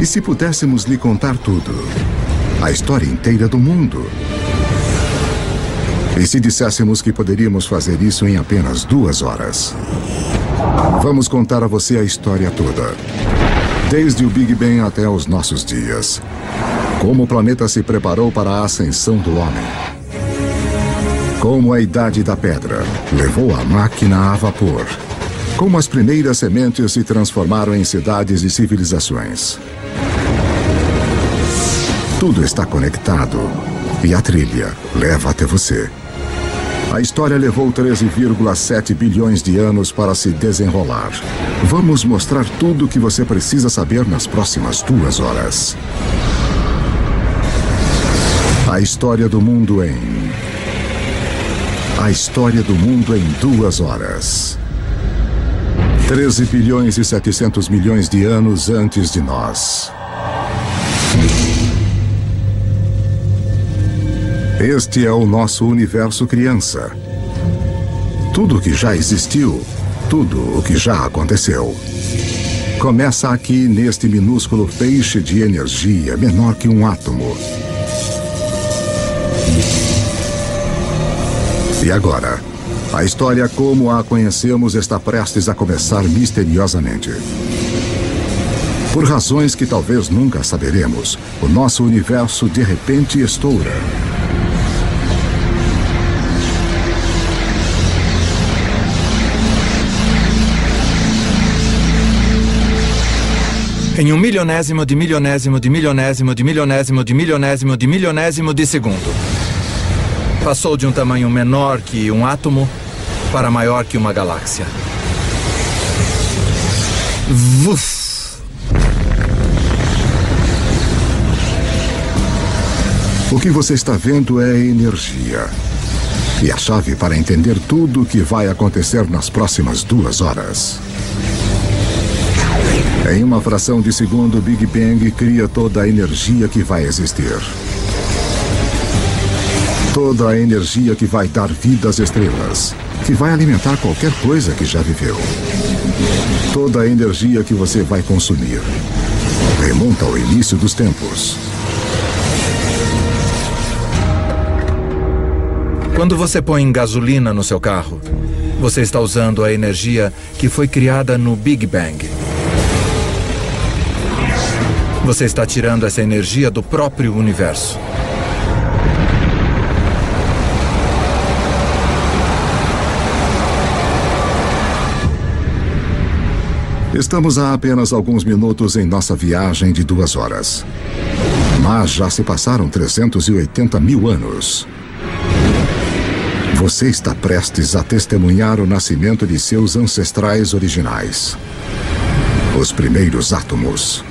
E se pudéssemos lhe contar tudo? A história inteira do mundo? E se disséssemos que poderíamos fazer isso em apenas 2 horas? Vamos contar a você a história toda. Desde o Big Bang até os nossos dias. Como o planeta se preparou para a ascensão do homem. Como a Idade da Pedra levou a máquina a vapor. Como as primeiras sementes se transformaram em cidades e civilizações. Tudo está conectado e a trilha leva até você. A história levou 13,7 bilhões de anos para se desenrolar. Vamos mostrar tudo o que você precisa saber nas próximas 2 horas. A história do mundo em 2 horas. 13 bilhões e 700 milhões de anos antes de nós. Este é o nosso universo criança. Tudo o que já existiu, tudo o que já aconteceu. Começa aqui neste minúsculo feixe de energia menor que um átomo. E agora, a história como a conhecemos está prestes a começar misteriosamente. Por razões que talvez nunca saberemos, o nosso universo de repente estoura. Em 1/1000º de milionésimo de milionésimo de milionésimo de milionésimo de milionésimo de segundo. Passou de um tamanho menor que um átomo para maior que uma galáxia. Vuf! O que você está vendo é energia. E a chave para entender tudo o que vai acontecer nas próximas 2 horas. Em uma fração de segundo, o Big Bang cria toda a energia que vai existir. Toda a energia que vai dar vida às estrelas, que vai alimentar qualquer coisa que já viveu. Toda a energia que você vai consumir remonta ao início dos tempos. Quando você põe gasolina no seu carro, você está usando a energia que foi criada no Big Bang. Você está tirando essa energia do próprio universo. Estamos há apenas alguns minutos em nossa viagem de 2 horas. Mas já se passaram 380 mil anos. Você está prestes a testemunhar o nascimento de seus ancestrais originais. Os primeiros átomos.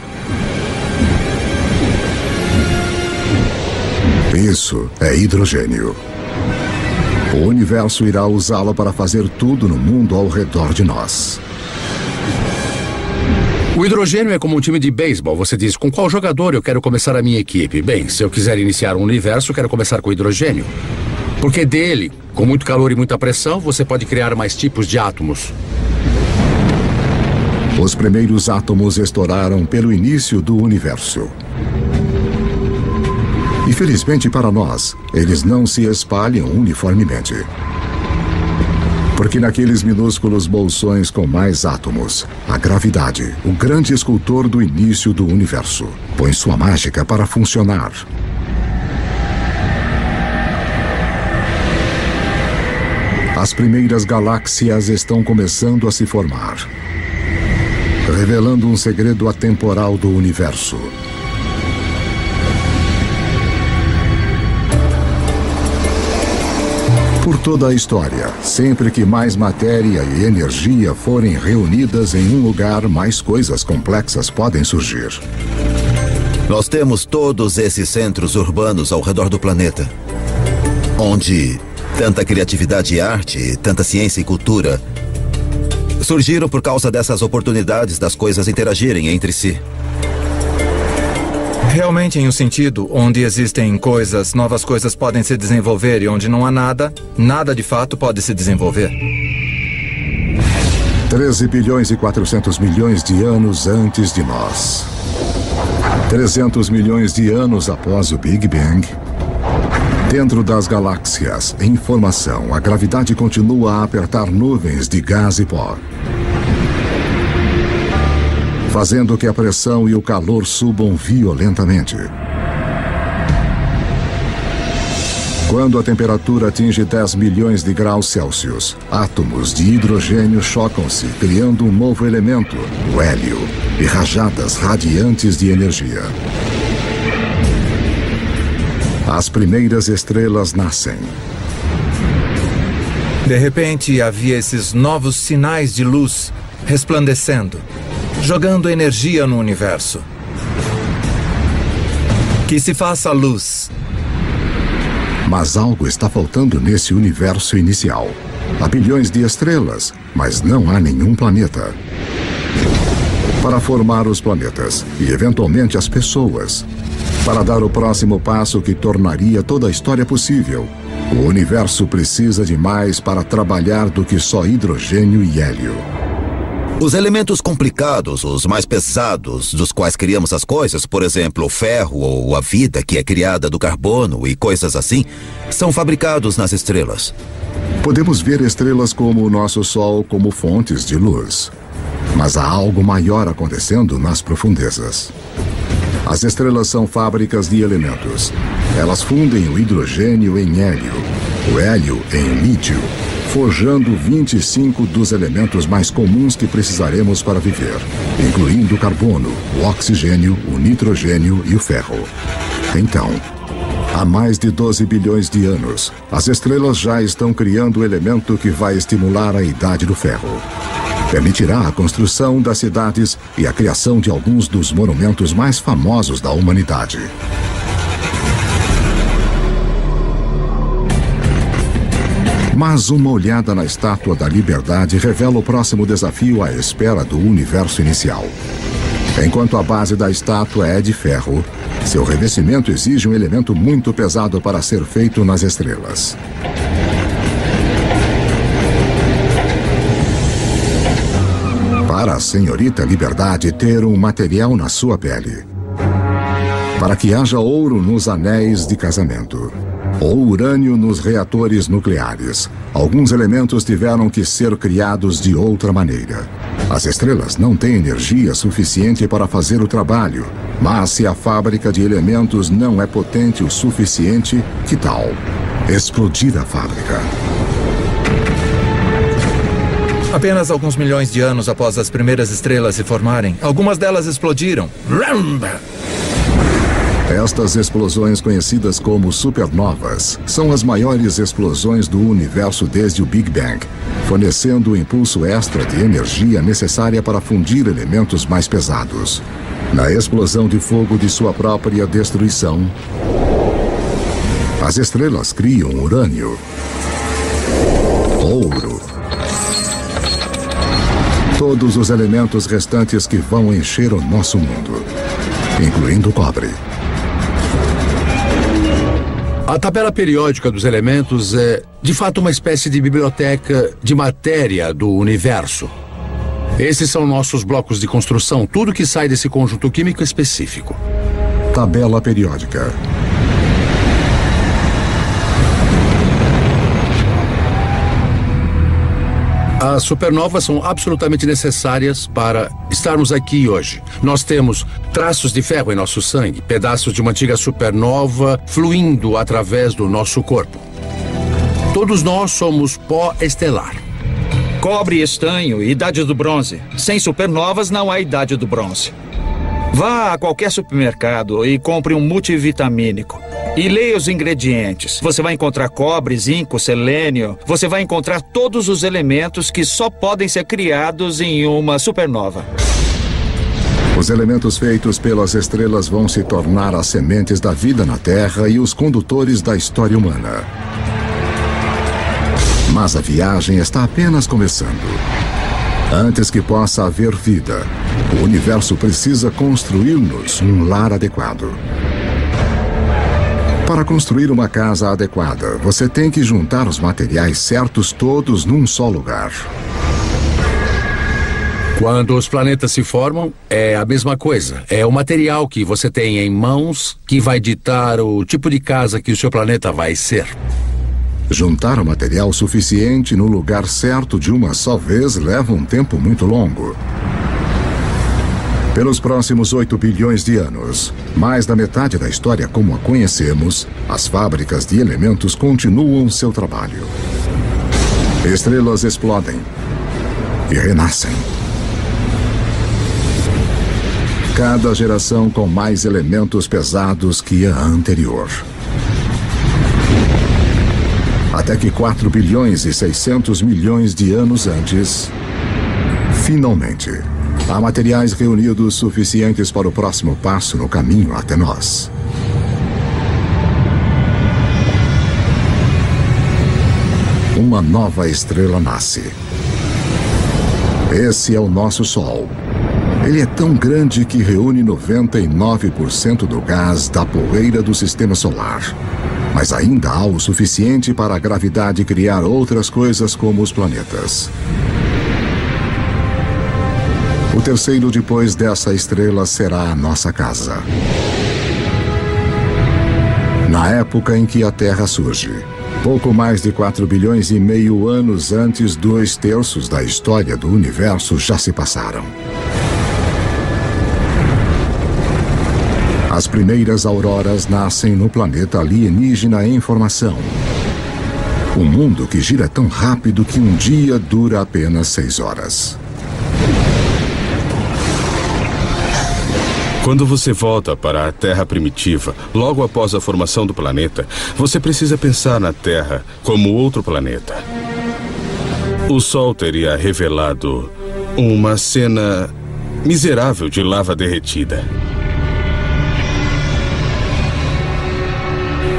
Isso é hidrogênio. O universo irá usá-lo para fazer tudo no mundo ao redor de nós. O hidrogênio é como um time de beisebol. Você diz, com qual jogador eu quero começar a minha equipe? Bem, se eu quiser iniciar um universo, eu quero começar com hidrogênio. Porque dele, com muito calor e muita pressão, você pode criar mais tipos de átomos. Os primeiros átomos estouraram pelo início do universo. Infelizmente para nós, eles não se espalham uniformemente. Porque naqueles minúsculos bolsões com mais átomos, a gravidade, o grande escultor do início do universo, põe sua mágica para funcionar. As primeiras galáxias estão começando a se formar, revelando um segredo atemporal do universo. Por toda a história, sempre que mais matéria e energia forem reunidas em um lugar, mais coisas complexas podem surgir. Nós temos todos esses centros urbanos ao redor do planeta, onde tanta criatividade e arte, tanta ciência e cultura surgiram por causa dessas oportunidades das coisas interagirem entre si. Realmente em um sentido onde existem coisas, novas coisas podem se desenvolver e onde não há nada, nada de fato pode se desenvolver. 13 bilhões e 400 milhões de anos antes de nós. 300 milhões de anos após o Big Bang, dentro das galáxias, em formação, a gravidade continua a apertar nuvens de gás e pó, fazendo que a pressão e o calor subam violentamente. Quando a temperatura atinge 10 milhões de graus Celsius, átomos de hidrogênio chocam-se, criando um novo elemento, o hélio, e rajadas radiantes de energia. As primeiras estrelas nascem. De repente, havia esses novos sinais de luz resplandecendo, jogando energia no universo. Que se faça luz. Mas algo está faltando nesse universo inicial. Há bilhões de estrelas, mas não há nenhum planeta. Para formar os planetas e, eventualmente, as pessoas, para dar o próximo passo que tornaria toda a história possível, o universo precisa de mais para trabalhar do que só hidrogênio e hélio. Os elementos complicados, os mais pesados, dos quais criamos as coisas, por exemplo, o ferro ou a vida que é criada do carbono e coisas assim, são fabricados nas estrelas. Podemos ver estrelas como o nosso Sol como fontes de luz. Mas há algo maior acontecendo nas profundezas. As estrelas são fábricas de elementos. Elas fundem o hidrogênio em hélio, o hélio em lítio, forjando 25 dos elementos mais comuns que precisaremos para viver, incluindo o carbono, o oxigênio, o nitrogênio e o ferro. Então, há mais de 12 bilhões de anos, as estrelas já estão criando o elemento que vai estimular a idade do ferro. Permitirá a construção das cidades e a criação de alguns dos monumentos mais famosos da humanidade. Mas uma olhada na Estátua da Liberdade revela o próximo desafio à espera do universo inicial. Enquanto a base da estátua é de ferro, seu revestimento exige um elemento muito pesado para ser feito nas estrelas. Para a senhorita Liberdade ter um material na sua pele. Para que haja ouro nos anéis de casamento. Ou urânio nos reatores nucleares. Alguns elementos tiveram que ser criados de outra maneira. As estrelas não têm energia suficiente para fazer o trabalho, mas se a fábrica de elementos não é potente o suficiente, que tal explodir a fábrica? Apenas alguns milhões de anos após as primeiras estrelas se formarem, algumas delas explodiram. Estas explosões, conhecidas como supernovas, são as maiores explosões do universo desde o Big Bang, fornecendo o impulso extra de energia necessária para fundir elementos mais pesados. Na explosão de fogo de sua própria destruição, as estrelas criam urânio, ouro, todos os elementos restantes que vão encher o nosso mundo, incluindo o cobre. A tabela periódica dos elementos é, de fato, uma espécie de biblioteca de matéria do universo. Esses são nossos blocos de construção, tudo que sai desse conjunto químico específico. Tabela periódica. As supernovas são absolutamente necessárias para estarmos aqui hoje. Nós temos traços de ferro em nosso sangue, pedaços de uma antiga supernova fluindo através do nosso corpo. Todos nós somos pó estelar. Cobre e estanho, idade do bronze. Sem supernovas não há idade do bronze. Vá a qualquer supermercado e compre um multivitamínico. E leia os ingredientes. Você vai encontrar cobre, zinco, selênio. Você vai encontrar todos os elementos que só podem ser criados em uma supernova. Os elementos feitos pelas estrelas vão se tornar as sementes da vida na Terra e os condutores da história humana. Mas a viagem está apenas começando. Antes que possa haver vida, o universo precisa construir-nos um lar adequado. Para construir uma casa adequada, você tem que juntar os materiais certos todos num só lugar. Quando os planetas se formam, é a mesma coisa. É o material que você tem em mãos que vai ditar o tipo de casa que o seu planeta vai ser. Juntar o material suficiente no lugar certo de uma só vez leva um tempo muito longo. Pelos próximos 8 bilhões de anos, mais da metade da história como a conhecemos, as fábricas de elementos continuam seu trabalho. Estrelas explodem e renascem. Cada geração com mais elementos pesados que a anterior. Até que 4 bilhões e 600 milhões de anos antes, finalmente, há materiais reunidos suficientes para o próximo passo no caminho até nós. Uma nova estrela nasce. Esse é o nosso Sol. Ele é tão grande que reúne 99% do gás da poeira do sistema solar. Mas ainda há o suficiente para a gravidade criar outras coisas como os planetas. O terceiro depois dessa estrela será a nossa casa. Na época em que a Terra surge, pouco mais de 4 bilhões e meio anos antes, 2/3 da história do universo já se passaram. As primeiras auroras nascem no planeta alienígena em formação. Um mundo que gira tão rápido que um dia dura apenas 6 horas. Quando você volta para a Terra primitiva, logo após a formação do planeta, você precisa pensar na Terra como outro planeta. O Sol teria revelado uma cena miserável de lava derretida.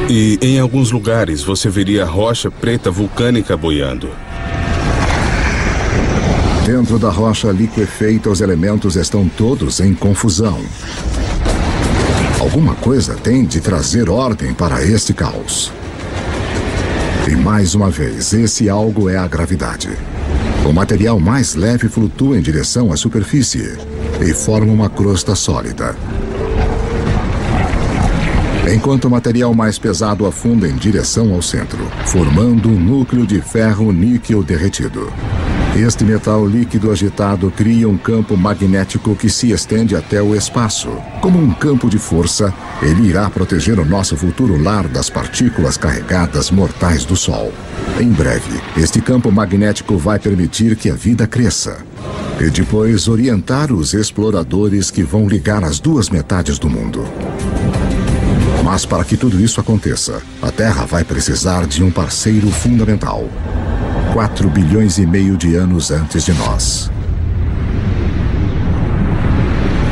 E em alguns lugares você veria rocha preta vulcânica boiando. Dentro da rocha liquefeita, os elementos estão todos em confusão. Alguma coisa tem de trazer ordem para este caos. E mais uma vez, esse algo é a gravidade. O material mais leve flutua em direção à superfície e forma uma crosta sólida. Enquanto o material mais pesado afunda em direção ao centro, formando um núcleo de ferro-níquel derretido. Este metal líquido agitado cria um campo magnético que se estende até o espaço. Como um campo de força, ele irá proteger o nosso futuro lar das partículas carregadas mortais do Sol. Em breve, este campo magnético vai permitir que a vida cresça. E depois orientar os exploradores que vão ligar as duas metades do mundo. Mas para que tudo isso aconteça, a Terra vai precisar de um parceiro fundamental. 4 bilhões e meio de anos antes de nós.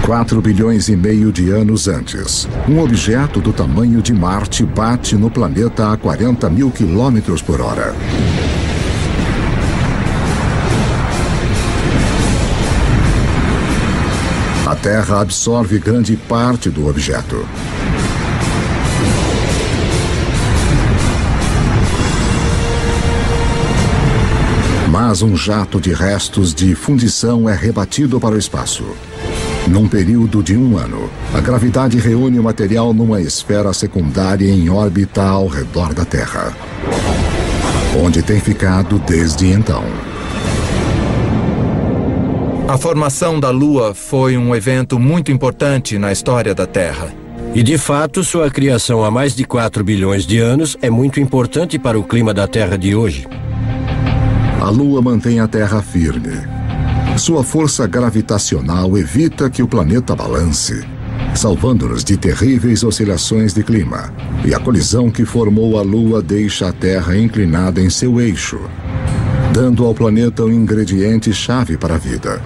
4 bilhões e meio de anos antes, um objeto do tamanho de Marte bate no planeta a 40 mil quilômetros por hora. A Terra absorve grande parte do objeto. Mas um jato de restos de fundição é rebatido para o espaço. Num período de 1 ano, a gravidade reúne o material numa esfera secundária em órbita ao redor da Terra, onde tem ficado desde então. A formação da Lua foi um evento muito importante na história da Terra. E de fato, sua criação há mais de 4 bilhões de anos é muito importante para o clima da Terra de hoje. A Lua mantém a Terra firme. Sua força gravitacional evita que o planeta balance, salvando-nos de terríveis oscilações de clima. E a colisão que formou a Lua deixa a Terra inclinada em seu eixo, dando ao planeta um ingrediente-chave para a vida: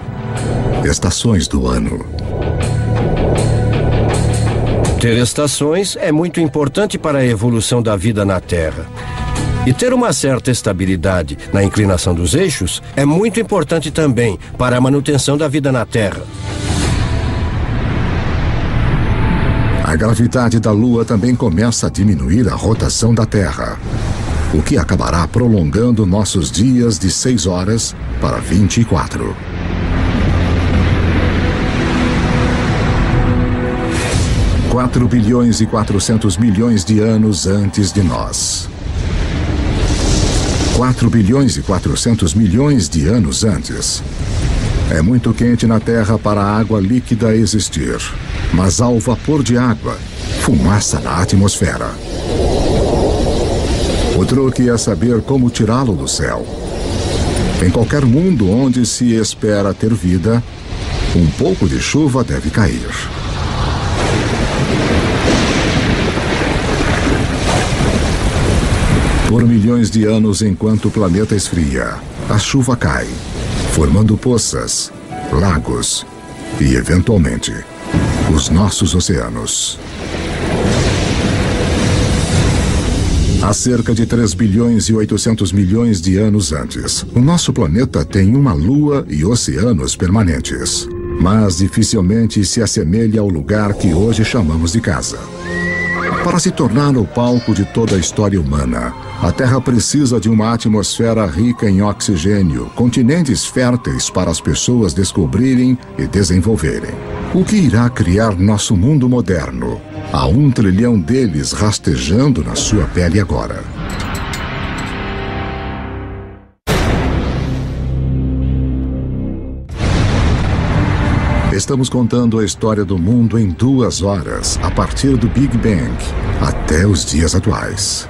estações do ano. Ter estações é muito importante para a evolução da vida na Terra. E ter uma certa estabilidade na inclinação dos eixos é muito importante também para a manutenção da vida na Terra. A gravidade da Lua também começa a diminuir a rotação da Terra, o que acabará prolongando nossos dias de 6 horas para 24. 4 bilhões e 400 milhões de anos antes de nós. 4 bilhões e 400 milhões de anos antes. É muito quente na Terra para a água líquida existir, mas há o vapor de água, fumaça na atmosfera. O truque é saber como tirá-lo do céu. Em qualquer mundo onde se espera ter vida, um pouco de chuva deve cair. Por milhões de anos, enquanto o planeta esfria, a chuva cai, formando poças, lagos e, eventualmente, os nossos oceanos. Há cerca de 3 bilhões e 800 milhões de anos antes, o nosso planeta tem uma lua e oceanos permanentes, mas dificilmente se assemelha ao lugar que hoje chamamos de casa. Para se tornar o palco de toda a história humana, a Terra precisa de uma atmosfera rica em oxigênio, continentes férteis para as pessoas descobrirem e desenvolverem. O que irá criar nosso mundo moderno? Há 1 trilhão deles rastejando na sua pele agora. Estamos contando a história do mundo em 2 horas, a partir do Big Bang até os dias atuais.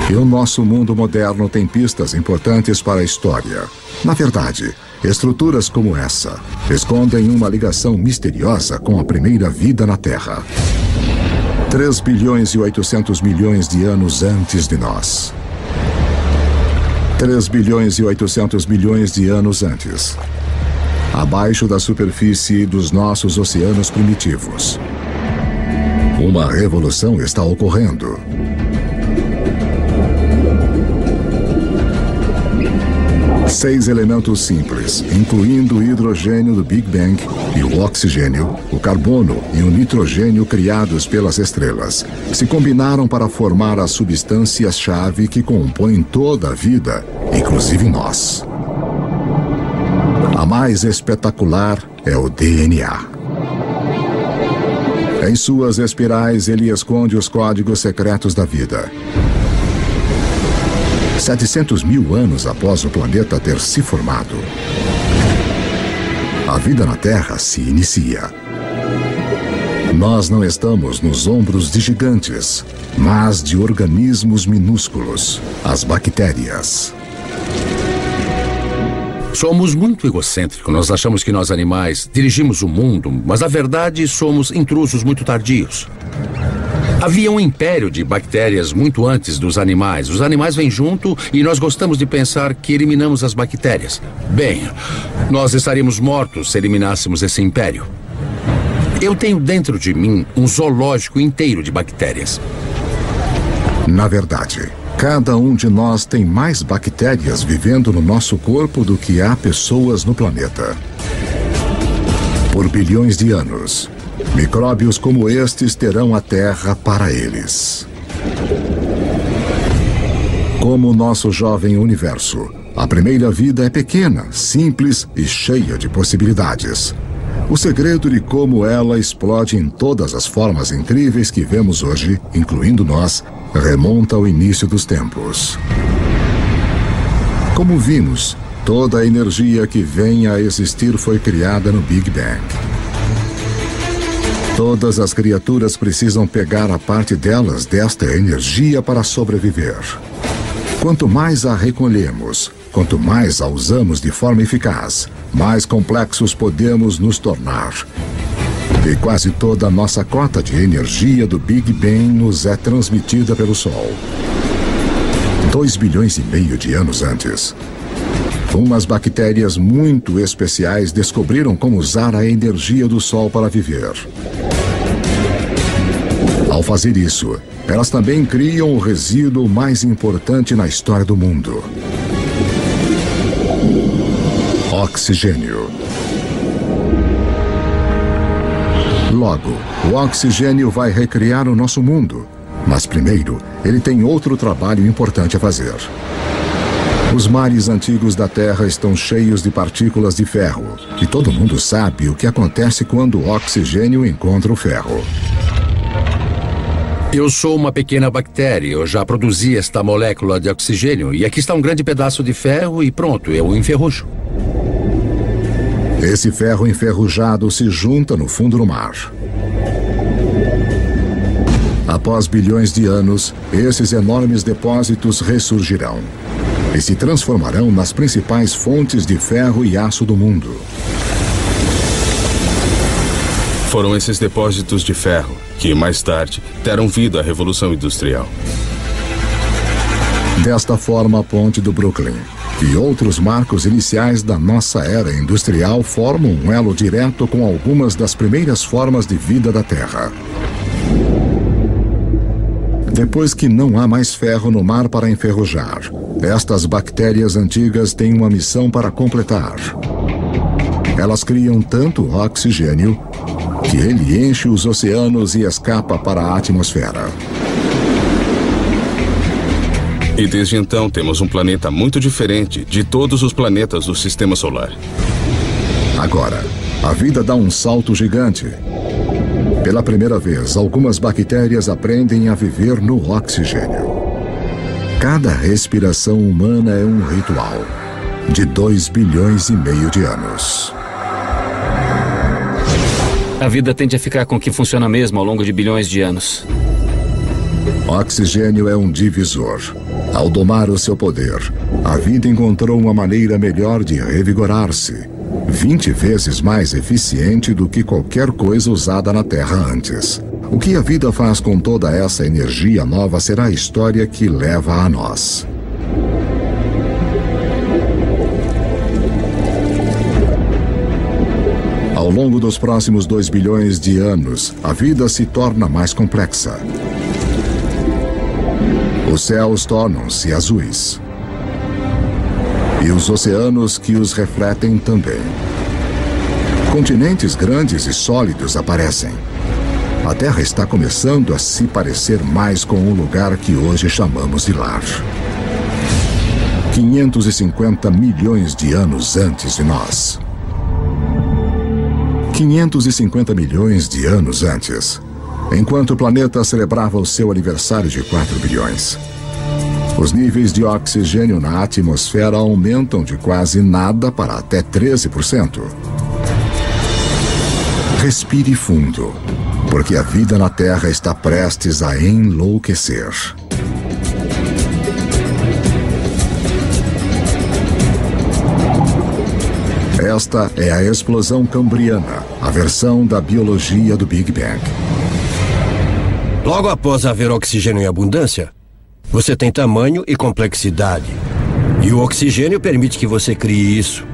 E o nosso mundo moderno tem pistas importantes para a história. Na verdade, estruturas como essa escondem uma ligação misteriosa com a primeira vida na Terra. 3 bilhões e 800 milhões de anos antes de nós. 3 bilhões e 800 milhões de anos antes. Abaixo da superfície dos nossos oceanos primitivos. Uma revolução está ocorrendo. Seis elementos simples, incluindo o hidrogênio do Big Bang e o oxigênio, o carbono e o nitrogênio criados pelas estrelas, se combinaram para formar as substâncias-chave que compõem toda a vida, inclusive nós. A mais espetacular é o DNA. Em suas espirais, ele esconde os códigos secretos da vida. 700 mil anos após o planeta ter se formado, a vida na Terra se inicia. Nós não estamos nos ombros de gigantes, mas de organismos minúsculos, as bactérias. Somos muito egocêntricos. Nós achamos que nós animais dirigimos o mundo, mas na verdade somos intrusos muito tardios. Havia um império de bactérias muito antes dos animais. Os animais vêm junto e nós gostamos de pensar que eliminamos as bactérias. Bem, nós estaríamos mortos se eliminássemos esse império. Eu tenho dentro de mim um zoológico inteiro de bactérias. Na verdade, cada um de nós tem mais bactérias vivendo no nosso corpo do que há pessoas no planeta. Por bilhões de anos, micróbios como estes terão a Terra para eles. Como o nosso jovem universo, a primeira vida é pequena, simples e cheia de possibilidades. O segredo de como ela explode em todas as formas incríveis que vemos hoje, incluindo nós, remonta ao início dos tempos. Como vimos, toda a energia que vem a existir foi criada no Big Bang. Todas as criaturas precisam pegar a parte delas desta energia para sobreviver. Quanto mais a recolhemos, quanto mais a usamos de forma eficaz, mais complexos podemos nos tornar. E quase toda a nossa cota de energia do Big Bang nos é transmitida pelo Sol. 2,5 bilhões de anos antes, umas bactérias muito especiais descobriram como usar a energia do Sol para viver. Ao fazer isso, elas também criam o resíduo mais importante na história do mundo: oxigênio. Logo, o oxigênio vai recriar o nosso mundo. Mas primeiro, ele tem outro trabalho importante a fazer. Os mares antigos da Terra estão cheios de partículas de ferro. E todo mundo sabe o que acontece quando o oxigênio encontra o ferro. Eu sou uma pequena bactéria. Eu já produzi esta molécula de oxigênio. E aqui está um grande pedaço de ferro e pronto, eu o enferrujo. Esse ferro enferrujado se junta no fundo do mar. Após bilhões de anos, esses enormes depósitos ressurgirão e se transformarão nas principais fontes de ferro e aço do mundo. Foram esses depósitos de ferro que, mais tarde, deram vida à Revolução Industrial. Desta forma, a Ponte do Brooklyn e outros marcos iniciais da nossa era industrial formam um elo direto com algumas das primeiras formas de vida da Terra. Depois que não há mais ferro no mar para enferrujar, estas bactérias antigas têm uma missão para completar. Elas criam tanto oxigênio que ele enche os oceanos e escapa para a atmosfera. E desde então temos um planeta muito diferente de todos os planetas do Sistema Solar. Agora, a vida dá um salto gigante. Pela primeira vez, algumas bactérias aprendem a viver no oxigênio. Cada respiração humana é um ritual de 2,5 bilhões de anos. A vida tende a ficar com o que funciona mesmo ao longo de bilhões de anos. Oxigênio é um divisor. Ao domar o seu poder, a vida encontrou uma maneira melhor de revigorar-se, 20 vezes mais eficiente do que qualquer coisa usada na Terra antes. O que a vida faz com toda essa energia nova será a história que leva a nós. Ao longo dos próximos 2 bilhões de anos, a vida se torna mais complexa. Os céus tornam-se azuis. E os oceanos que os refletem também. Continentes grandes e sólidos aparecem. A Terra está começando a se parecer mais com o lugar que hoje chamamos de lar. 550 milhões de anos antes de nós. 550 milhões de anos antes, enquanto o planeta celebrava o seu aniversário de 4 bilhões. Os níveis de oxigênio na atmosfera aumentam de quase nada para até 13%. Respire fundo, porque a vida na Terra está prestes a enlouquecer. Esta é a explosão cambriana, a versão da biologia do Big Bang. Logo após haver oxigênio em abundância, você tem tamanho e complexidade. E o oxigênio permite que você crie isso.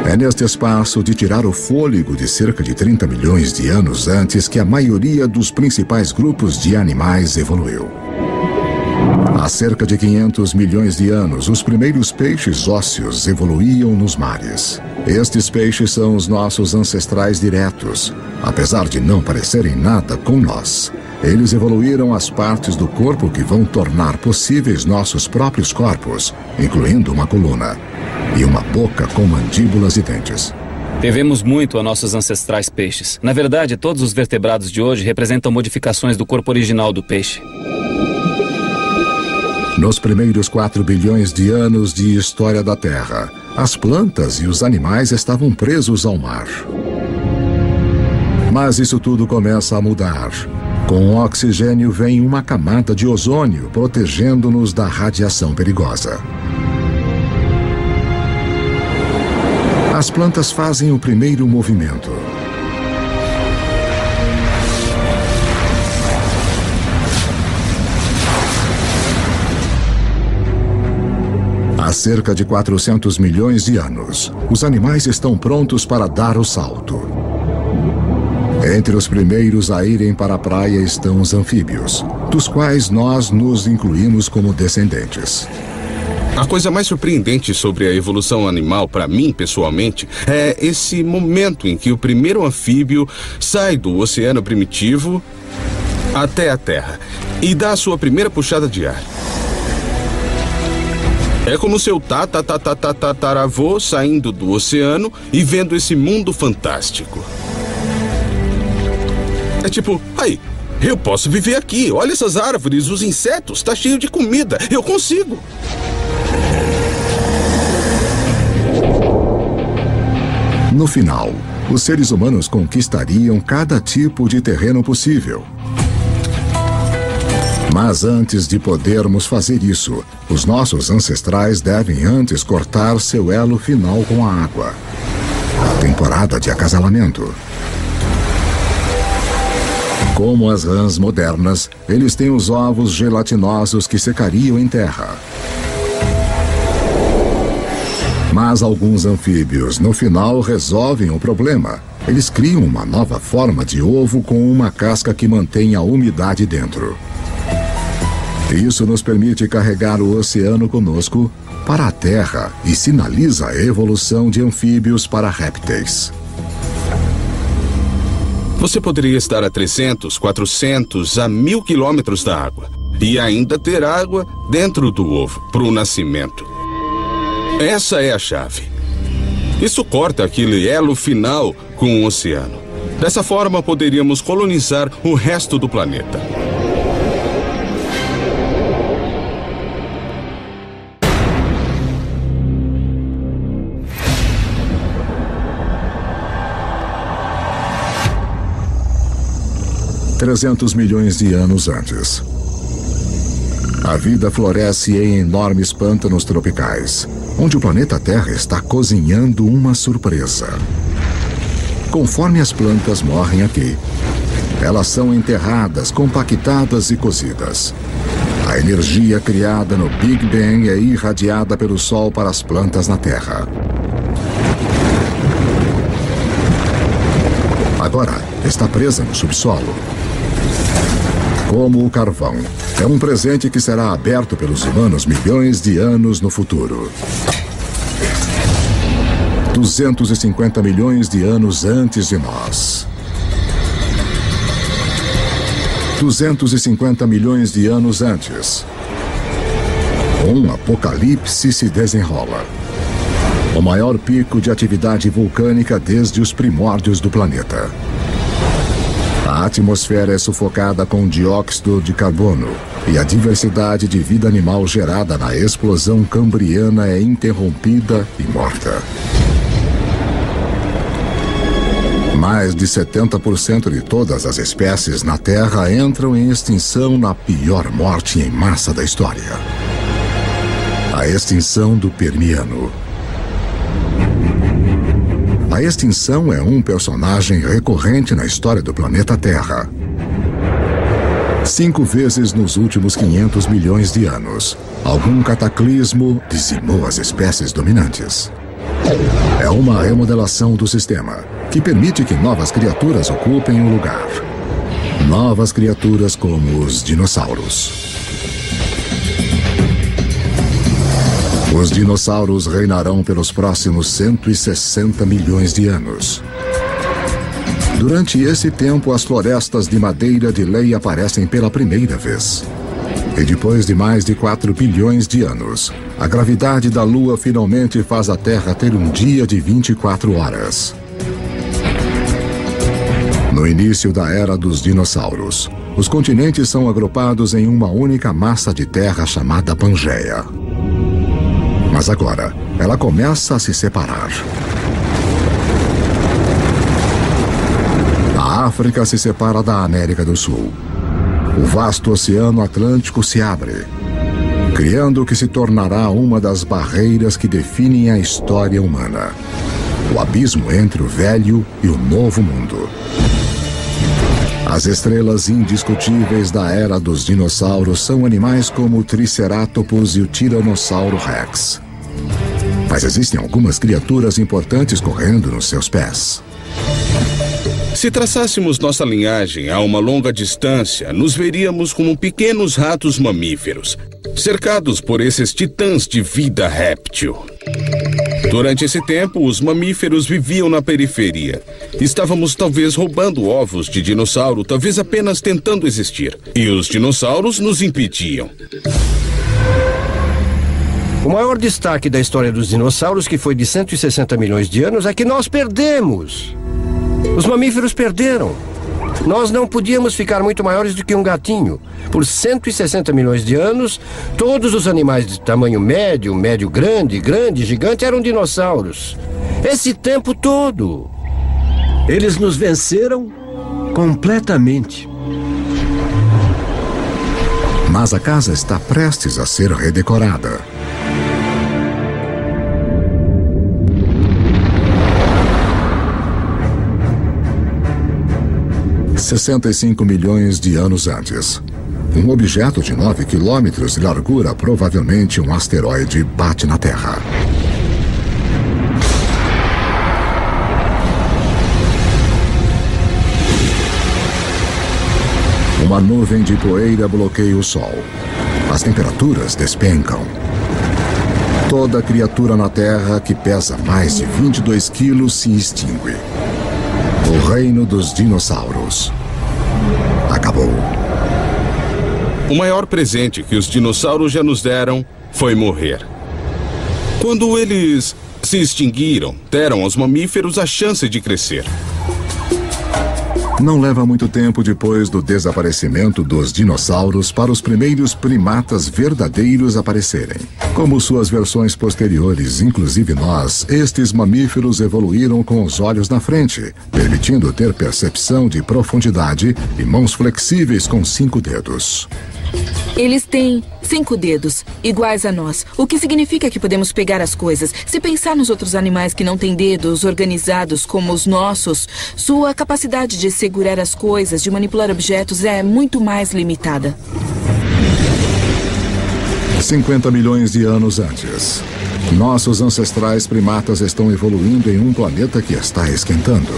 É neste espaço de tirar o fôlego de cerca de 30 milhões de anos antes que a maioria dos principais grupos de animais evoluiu. Há cerca de 500 milhões de anos, os primeiros peixes ósseos evoluíam nos mares. Estes peixes são os nossos ancestrais diretos, apesar de não parecerem nada com nós. Eles evoluíram as partes do corpo que vão tornar possíveis nossos próprios corpos, incluindo uma coluna e uma boca com mandíbulas e dentes. Devemos muito a nossos ancestrais peixes. Na verdade, todos os vertebrados de hoje representam modificações do corpo original do peixe. Nos primeiros 4 bilhões de anos de história da Terra, as plantas e os animais estavam presos ao mar. Mas isso tudo começa a mudar. Com o oxigênio vem uma camada de ozônio protegendo-nos da radiação perigosa. As plantas fazem o primeiro movimento. Há cerca de 400 milhões de anos, os animais estão prontos para dar o salto. Entre os primeiros a irem para a praia estão os anfíbios, dos quais nós nos incluímos como descendentes. A coisa mais surpreendente sobre a evolução animal, para mim, pessoalmente, é esse momento em que o primeiro anfíbio sai do oceano primitivo até a Terra e dá a sua primeira puxada de ar. É como seu tataravô saindo do oceano e vendo esse mundo fantástico. É tipo, aí, eu posso viver aqui. Olha essas árvores, os insetos, tá cheio de comida. Eu consigo. No final, os seres humanos conquistariam cada tipo de terreno possível. Mas antes de podermos fazer isso, os nossos ancestrais devem antes cortar seu elo final com a água. A temporada de acasalamento. Como as rãs modernas, eles têm os ovos gelatinosos que secariam em terra. Mas alguns anfíbios, no final, resolvem o problema. Eles criam uma nova forma de ovo com uma casca que mantém a umidade dentro. Isso nos permite carregar o oceano conosco para a Terra e sinaliza a evolução de anfíbios para répteis. Você poderia estar a 300, 400, a 1000 quilômetros da água e ainda ter água dentro do ovo para o nascimento. Essa é a chave. Isso corta aquele elo final com o oceano. Dessa forma, poderíamos colonizar o resto do planeta. $300 milhões de anos antes. A vida floresce em enormes pântanos tropicais, onde o planeta Terra está cozinhando uma surpresa. Conforme as plantas morrem aqui, elas são enterradas, compactadas e cozidas. A energia criada no Big Bang é irradiada pelo Sol para as plantas na Terra. Agora está presa no subsolo. Como o carvão, é um presente que será aberto pelos humanos milhões de anos no futuro. 250 milhões de anos antes de nós. 250 milhões de anos antes. Um apocalipse se desenrola. O maior pico de atividade vulcânica desde os primórdios do planeta. A atmosfera é sufocada com dióxido de carbono e a diversidade de vida animal gerada na explosão cambriana é interrompida e morta. Mais de 70% de todas as espécies na Terra entram em extinção na pior morte em massa da história. A extinção do Permiano. A extinção é um personagem recorrente na história do planeta Terra. 5 vezes nos últimos 500 milhões de anos, algum cataclismo dizimou as espécies dominantes. É uma remodelação do sistema, que permite que novas criaturas ocupem o lugar. Novas criaturas como os dinossauros. Os dinossauros reinarão pelos próximos 160 milhões de anos. Durante esse tempo, as florestas de madeira de lei aparecem pela primeira vez. E depois de mais de 4 bilhões de anos, a gravidade da Lua finalmente faz a Terra ter um dia de 24 horas. No início da era dos dinossauros, os continentes são agrupados em uma única massa de terra chamada Pangeia. Mas agora, ela começa a se separar. A África se separa da América do Sul. O vasto Oceano Atlântico se abre, criando o que se tornará uma das barreiras que definem a história humana. O abismo entre o velho e o novo mundo. As estrelas indiscutíveis da era dos dinossauros são animais como o Triceratops e o Tiranossauro Rex. Mas existem algumas criaturas importantes correndo nos seus pés. Se traçássemos nossa linhagem a uma longa distância, nos veríamos como pequenos ratos mamíferos, cercados por esses titãs de vida réptil. Durante esse tempo, os mamíferos viviam na periferia. Estávamos talvez roubando ovos de dinossauro, talvez apenas tentando existir. E os dinossauros nos impediam. O maior destaque da história dos dinossauros, que foi de 160 milhões de anos, é que nós perdemos. Os mamíferos perderam. Nós não podíamos ficar muito maiores do que um gatinho. Por 160 milhões de anos, todos os animais de tamanho médio, médio-grande, grande, gigante eram dinossauros. Esse tempo todo. Eles nos venceram completamente. Mas a casa está prestes a ser redecorada. $65 milhões de anos antes. Um objeto de 9 quilômetros de largura, provavelmente um asteroide, bate na Terra. Uma nuvem de poeira bloqueia o Sol. As temperaturas despencam. Toda criatura na Terra que pesa mais de 22 quilos se extingue. O reino dos dinossauros acabou. O maior presente que os dinossauros já nos deram foi morrer. Quando eles se extinguiram, deram aos mamíferos a chance de crescer. Não leva muito tempo depois do desaparecimento dos dinossauros para os primeiros primatas verdadeiros aparecerem. Como suas versões posteriores, inclusive nós, estes mamíferos evoluíram com os olhos na frente, permitindo ter percepção de profundidade e mãos flexíveis com 5 dedos. Eles têm 5 dedos, iguais a nós, o que significa que podemos pegar as coisas. Se pensar nos outros animais que não têm dedos organizados como os nossos, sua capacidade de segurar as coisas, de manipular objetos é muito mais limitada. 50 milhões de anos antes. Nossos ancestrais primatas estão evoluindo em um planeta que está esquentando.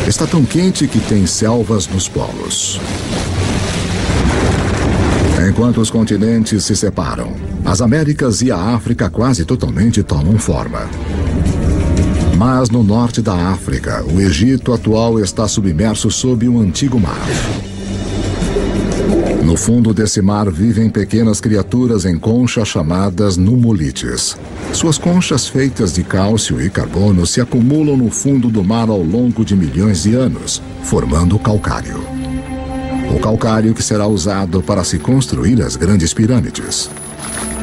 Está tão quente que tem selvas nos polos. Enquanto os continentes se separam, as Américas e a África quase totalmente tomam forma. Mas no norte da África, o Egito atual está submerso sob um antigo mar. No fundo desse mar vivem pequenas criaturas em conchas chamadas nummulites. Suas conchas feitas de cálcio e carbono se acumulam no fundo do mar ao longo de milhões de anos, formando calcário. O calcário que será usado para se construir as grandes pirâmides.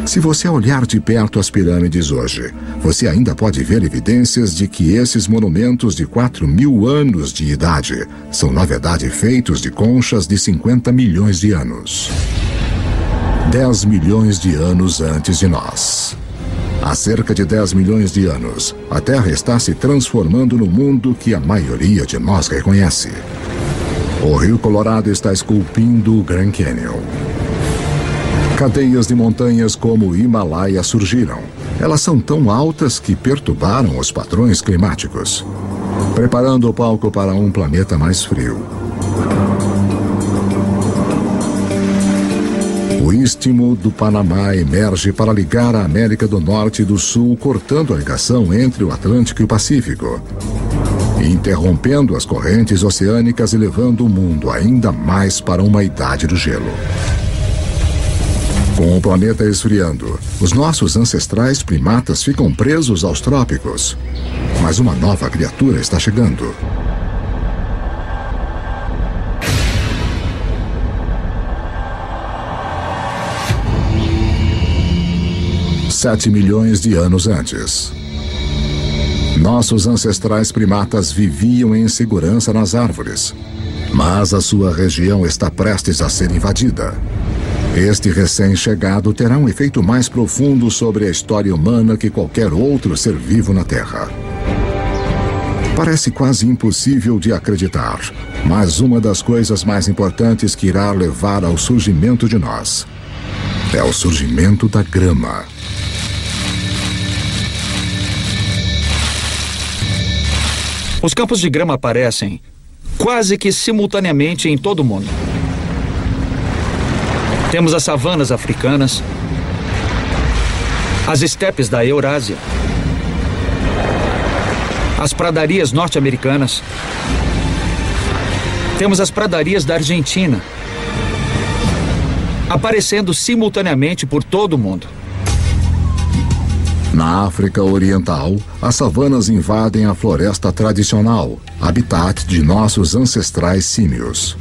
Se você olhar de perto as pirâmides hoje, você ainda pode ver evidências de que esses monumentos de 4.000 anos de idade são, na verdade, feitos de conchas de 50 milhões de anos. 10 milhões de anos antes de nós. Há cerca de 10 milhões de anos, a Terra está se transformando no mundo que a maioria de nós reconhece. O Rio Colorado está esculpindo o Grand Canyon. Cadeias de montanhas como o Himalaia surgiram. Elas são tão altas que perturbaram os padrões climáticos, preparando o palco para um planeta mais frio. O Istmo do Panamá emerge para ligar a América do Norte e do Sul, cortando a ligação entre o Atlântico e o Pacífico, interrompendo as correntes oceânicas e levando o mundo ainda mais para uma idade do gelo. Com o planeta esfriando, os nossos ancestrais primatas ficam presos aos trópicos. Mas uma nova criatura está chegando. Sete milhões de anos antes. Nossos ancestrais primatas viviam em segurança nas árvores, mas a sua região está prestes a ser invadida. Este recém-chegado terá um efeito mais profundo sobre a história humana que qualquer outro ser vivo na Terra. Parece quase impossível de acreditar, mas uma das coisas mais importantes que irá levar ao surgimento de nós é o surgimento da grama. Os campos de grama aparecem quase que simultaneamente em todo o mundo. Temos as savanas africanas, as estepes da Eurásia, as pradarias norte-americanas, temos as pradarias da Argentina, aparecendo simultaneamente por todo o mundo. Na África Oriental, as savanas invadem a floresta tradicional, habitat de nossos ancestrais símios.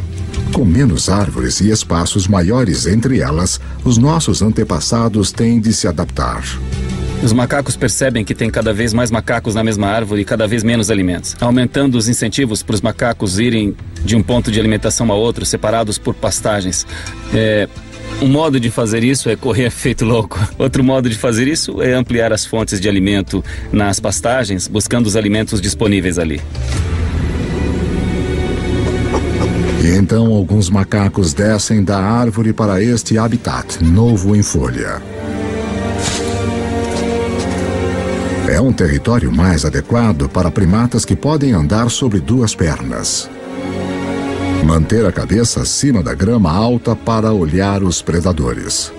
Com menos árvores e espaços maiores entre elas, os nossos antepassados têm de se adaptar. Os macacos percebem que tem cada vez mais macacos na mesma árvore e cada vez menos alimentos, aumentando os incentivos para os macacos irem de um ponto de alimentação a outro, separados por pastagens. Um modo de fazer isso é correr feito louco. Outro modo de fazer isso é ampliar as fontes de alimento nas pastagens, buscando os alimentos disponíveis ali. E então alguns macacos descem da árvore para este habitat novo em folha. É um território mais adequado para primatas que podem andar sobre duas pernas. Manter a cabeça acima da grama alta para olhar os predadores.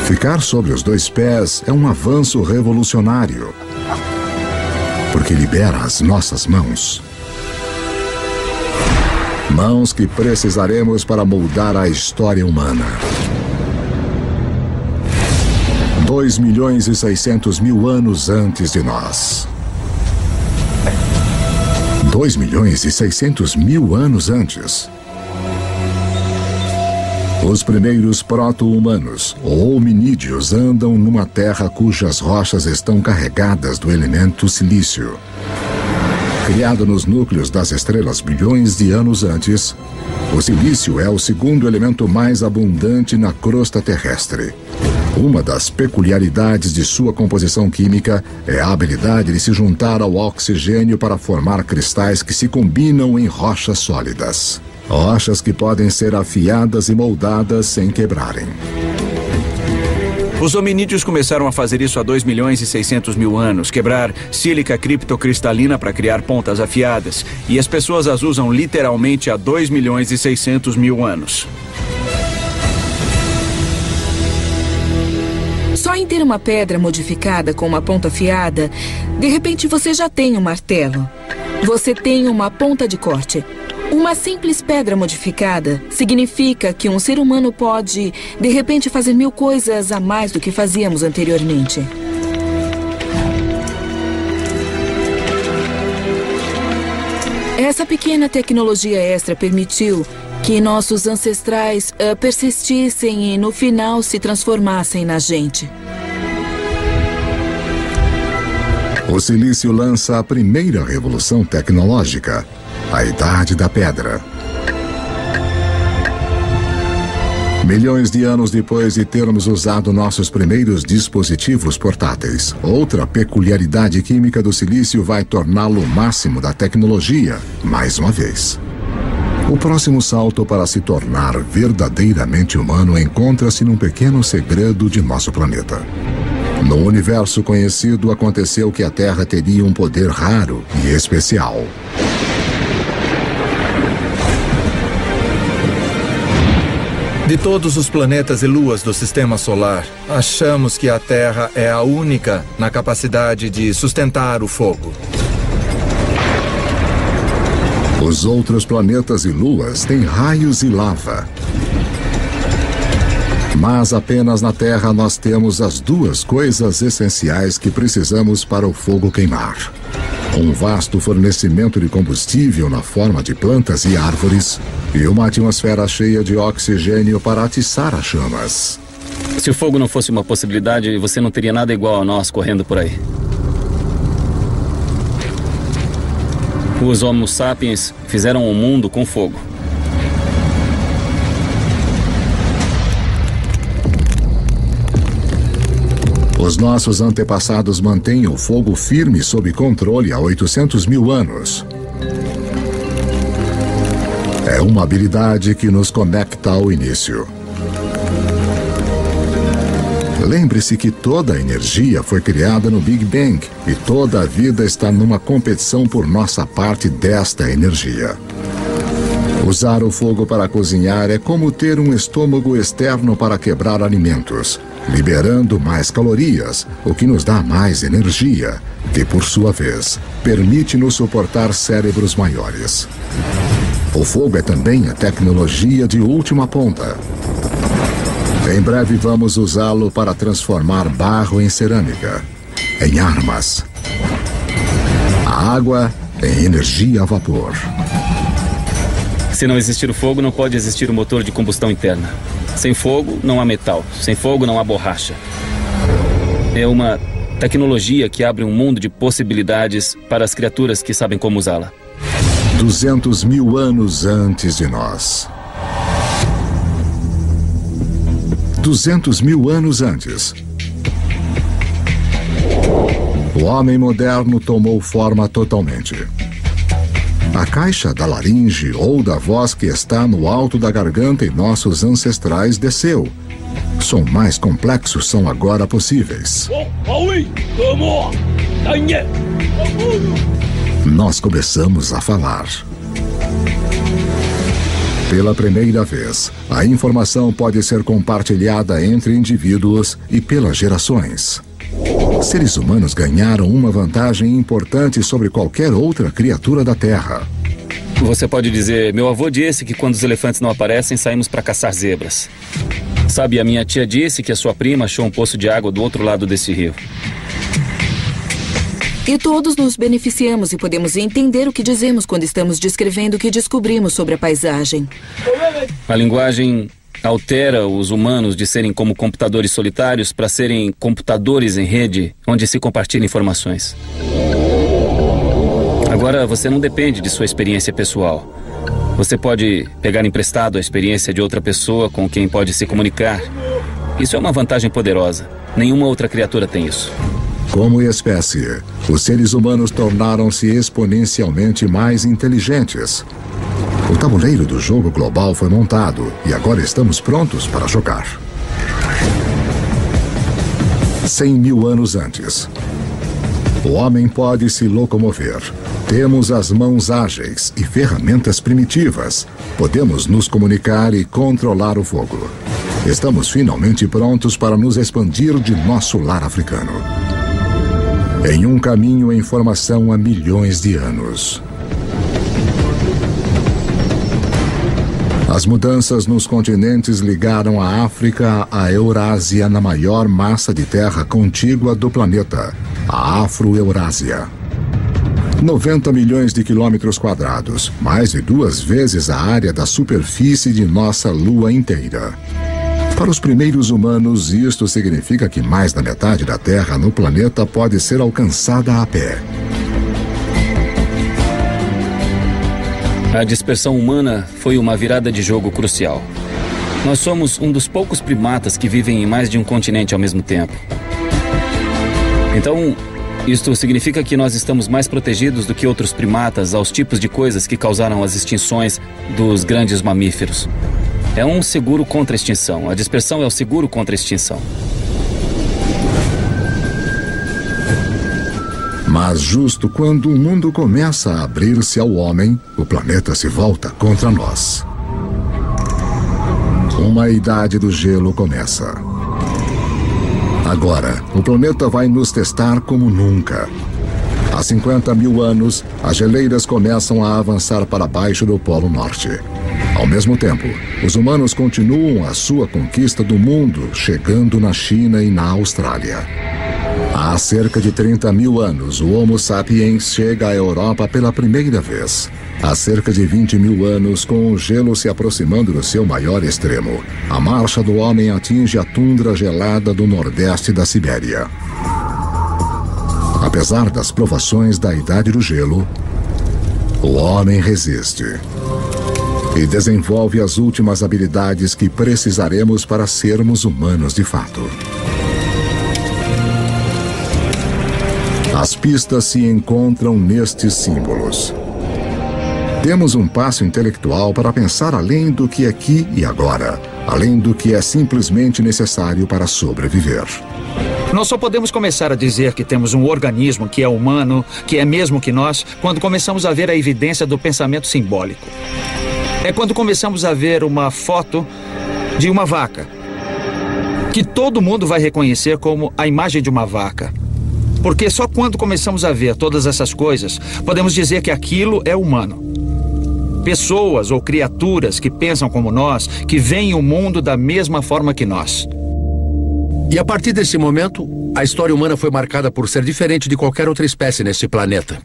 Ficar sobre os dois pés é um avanço revolucionário, porque libera as nossas mãos. Mãos que precisaremos para moldar a história humana. 2.600.000 anos antes de nós. 2.600.000 anos antes. Os primeiros proto-humanos, ou hominídeos, andam numa terra cujas rochas estão carregadas do elemento silício. Criado nos núcleos das estrelas bilhões de anos antes, o silício é o segundo elemento mais abundante na crosta terrestre. Uma das peculiaridades de sua composição química é a habilidade de se juntar ao oxigênio para formar cristais que se combinam em rochas sólidas. Rochas que podem ser afiadas e moldadas sem quebrarem. Os hominídeos começaram a fazer isso há 2.600.000 anos, quebrar sílica criptocristalina para criar pontas afiadas. E as pessoas as usam literalmente há 2.600.000 anos. Só em ter uma pedra modificada com uma ponta afiada, de repente você já tem um martelo. Você tem uma ponta de corte. Uma simples pedra modificada significa que um ser humano pode, de repente, fazer 1000 coisas a mais do que fazíamos anteriormente. Essa pequena tecnologia extra permitiu que nossos ancestrais persistissem e, no final, se transformassem na gente. O silício lança a primeira revolução tecnológica, a Idade da Pedra. Milhões de anos depois de termos usado nossos primeiros dispositivos portáteis, outra peculiaridade química do silício vai torná-lo o máximo da tecnologia, mais uma vez. O próximo salto para se tornar verdadeiramente humano encontra-se num pequeno segredo de nosso planeta. No universo conhecido, aconteceu que a Terra teria um poder raro e especial. De todos os planetas e luas do Sistema Solar, achamos que a Terra é a única na capacidade de sustentar o fogo. Os outros planetas e luas têm raios e lava. Mas apenas na Terra nós temos as duas coisas essenciais que precisamos para o fogo queimar. Um vasto fornecimento de combustível na forma de plantas e árvores e uma atmosfera cheia de oxigênio para atiçar as chamas. Se o fogo não fosse uma possibilidade, você não teria nada igual a nós correndo por aí. Os Homo sapiens fizeram um mundo com fogo. Os nossos antepassados mantêm o fogo firme sob controle há 800.000 anos. É uma habilidade que nos conecta ao início. Lembre-se que toda a energia foi criada no Big Bang e toda a vida está numa competição por nossa parte desta energia. Usar o fogo para cozinhar é como ter um estômago externo para quebrar alimentos, liberando mais calorias, o que nos dá mais energia, que, por sua vez, permite-nos suportar cérebros maiores. O fogo é também a tecnologia de última ponta. Em breve vamos usá-lo para transformar barro em cerâmica, em armas, a água em energia a vapor. Se não existir o fogo, não pode existir o motor de combustão interna. Sem fogo, não há metal. Sem fogo, não há borracha. É uma tecnologia que abre um mundo de possibilidades para as criaturas que sabem como usá-la. 200 mil anos antes de nós. 200 mil anos antes. O homem moderno tomou forma totalmente. A caixa da laringe ou da voz que está no alto da garganta em nossos ancestrais desceu. Som mais complexos são agora possíveis. Nós começamos a falar. Pela primeira vez, a informação pode ser compartilhada entre indivíduos e pelas gerações. Seres humanos ganharam uma vantagem importante sobre qualquer outra criatura da Terra. Você pode dizer, meu avô disse que quando os elefantes não aparecem, saímos para caçar zebras. Sabe, a minha tia disse que a sua prima achou um poço de água do outro lado desse rio. E todos nos beneficiamos e podemos entender o que dizemos quando estamos descrevendo o que descobrimos sobre a paisagem. A linguagem altera os humanos de serem como computadores solitários para serem computadores em rede, onde se compartilham informações. Agora, você não depende de sua experiência pessoal. Você pode pegar emprestado a experiência de outra pessoa com quem pode se comunicar. Isso é uma vantagem poderosa. Nenhuma outra criatura tem isso. Como espécie, os seres humanos tornaram-se exponencialmente mais inteligentes. O tabuleiro do jogo global foi montado e agora estamos prontos para jogar. 100 mil anos antes. O homem pode se locomover. Temos as mãos ágeis e ferramentas primitivas. Podemos nos comunicar e controlar o fogo. Estamos finalmente prontos para nos expandir de nosso lar africano. Em um caminho em formação há milhões de anos. As mudanças nos continentes ligaram a África à Eurásia na maior massa de terra contígua do planeta, a Afro-Eurásia. 90 milhões de quilômetros quadrados, mais de 2 vezes a área da superfície de nossa Lua inteira. Para os primeiros humanos, isto significa que mais da metade da terra no planeta pode ser alcançada a pé. A dispersão humana foi uma virada de jogo crucial. Nós somos um dos poucos primatas que vivem em mais de um continente ao mesmo tempo. Então, isto significa que nós estamos mais protegidos do que outros primatas aos tipos de coisas que causaram as extinções dos grandes mamíferos. É um seguro contra a extinção. A dispersão é o seguro contra a extinção. Mas justo quando o mundo começa a abrir-se ao homem, o planeta se volta contra nós. Uma idade do gelo começa. Agora, o planeta vai nos testar como nunca. Há 50 mil anos, as geleiras começam a avançar para baixo do Polo Norte. Ao mesmo tempo, os humanos continuam a sua conquista do mundo, chegando na China e na Austrália. Há cerca de 30 mil anos, o Homo sapiens chega à Europa pela primeira vez. Há cerca de 20 mil anos, com o gelo se aproximando do seu maior extremo, a marcha do homem atinge a tundra gelada do nordeste da Sibéria. Apesar das provações da Idade do Gelo, o homem resiste e desenvolve as últimas habilidades que precisaremos para sermos humanos de fato. As pistas se encontram nestes símbolos. Temos um passo intelectual para pensar além do que é aqui e agora, além do que é simplesmente necessário para sobreviver. Nós só podemos começar a dizer que temos um organismo que é humano, que é mesmo que nós, quando começamos a ver a evidência do pensamento simbólico. É quando começamos a ver uma foto de uma vaca, que todo mundo vai reconhecer como a imagem de uma vaca. Porque só quando começamos a ver todas essas coisas, podemos dizer que aquilo é humano. pessoas ou criaturas que pensam como nós, que veem o mundo da mesma forma que nós. E a partir desse momento, a história humana foi marcada por ser diferente de qualquer outra espécie neste planeta.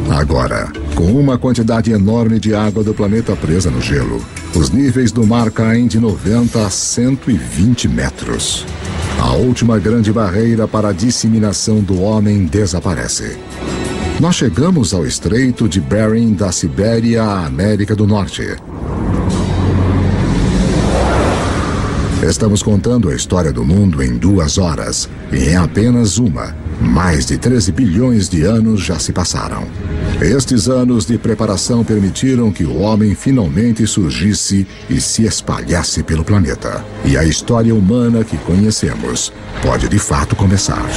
Agora, com uma quantidade enorme de água do planeta presa no gelo, os níveis do mar caem de 90 a 120 metros. A última grande barreira para a disseminação do homem desaparece. Nós chegamos ao Estreito de Bering da Sibéria à América do Norte. Estamos contando a história do mundo em 2 horas, e em apenas uma, mais de 13 bilhões de anos já se passaram. Estes anos de preparação permitiram que o homem finalmente surgisse e se espalhasse pelo planeta. E a história humana que conhecemos pode de fato começar.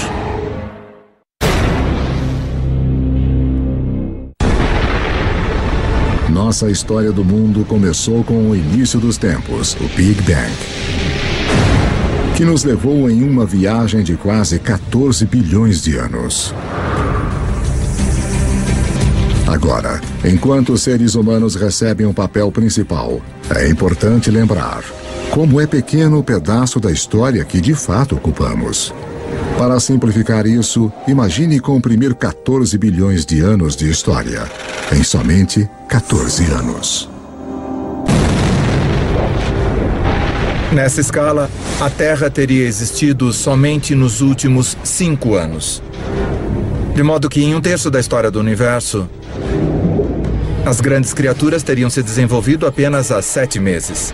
Nossa história do mundo começou com o início dos tempos, o Big Bang, que nos levou em uma viagem de quase 14 bilhões de anos. Agora, enquanto os seres humanos recebem um papel principal, é importante lembrar como é pequeno o pedaço da história que de fato ocupamos. Para simplificar isso, imagine comprimir 14 bilhões de anos de história em somente 14 anos. Nessa escala, a Terra teria existido somente nos últimos 5 anos. De modo que em 1/3 da história do universo, as grandes criaturas teriam se desenvolvido apenas há 7 meses.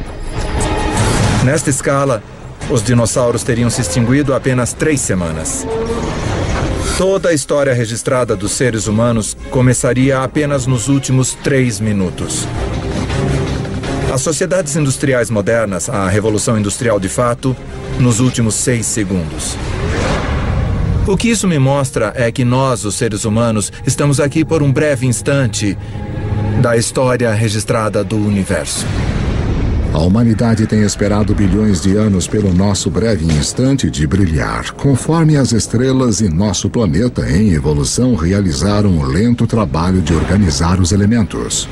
Nesta escala, os dinossauros teriam se extinguido há apenas 3 semanas. Toda a história registrada dos seres humanos começaria apenas nos últimos 3 minutos. As sociedades industriais modernas, a Revolução Industrial de fato, nos últimos 6 segundos. O que isso me mostra é que nós, os seres humanos, estamos aqui por um breve instante da história registrada do universo. A humanidade tem esperado bilhões de anos pelo nosso breve instante de brilhar, conforme as estrelas e nosso planeta em evolução realizaram um lento trabalho de organizar os elementos,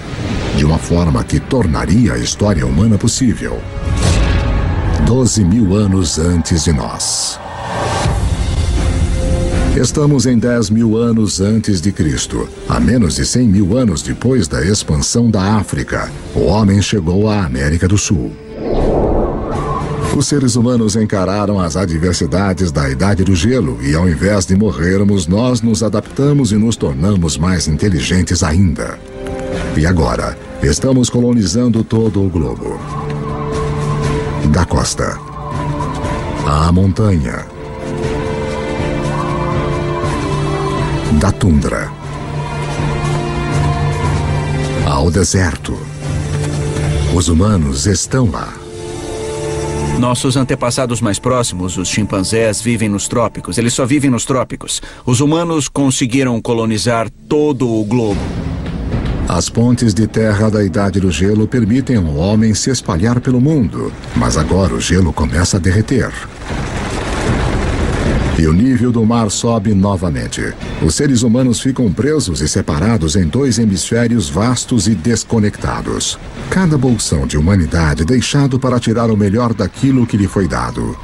de uma forma que tornaria a história humana possível. 12 mil anos antes de nós. Estamos em 10 mil anos antes de Cristo. A menos de 100 mil anos depois da expansão da África, o homem chegou à América do Sul. Os seres humanos encararam as adversidades da Idade do Gelo e, ao invés de morrermos, nós nos adaptamos e nos tornamos mais inteligentes ainda. E agora, estamos colonizando todo o globo. Da costa à montanha, da tundra ao deserto. Os humanos estão lá. Nossos antepassados mais próximos, os chimpanzés, vivem nos trópicos. Eles só vivem nos trópicos. Os humanos conseguiram colonizar todo o globo. As pontes de terra da Idade do Gelo permitem ao homem se espalhar pelo mundo, mas agora o gelo começa a derreter. E o nível do mar sobe novamente. Os seres humanos ficam presos e separados em 2 hemisférios vastos e desconectados. Cada bolsão de humanidade deixado para tirar o melhor daquilo que lhe foi dado.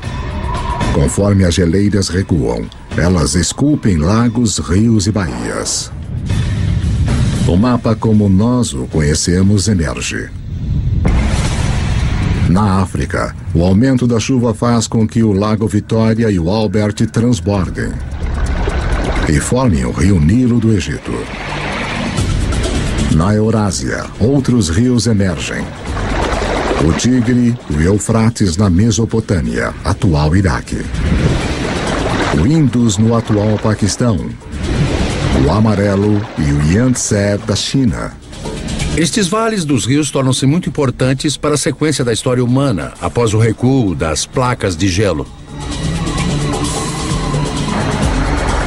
Conforme as geleiras recuam, elas esculpem lagos, rios e baías. O mapa como nós o conhecemos emerge. Na África, o aumento da chuva faz com que o Lago Vitória e o Albert transbordem e formem o rio Nilo do Egito. Na Eurásia, outros rios emergem. O Tigre e o Eufrates na Mesopotâmia, atual Iraque. O Indus no atual Paquistão. O Amarelo e o Yangtze da China. Estes vales dos rios tornam-se muito importantes para a sequência da história humana, após o recuo das placas de gelo.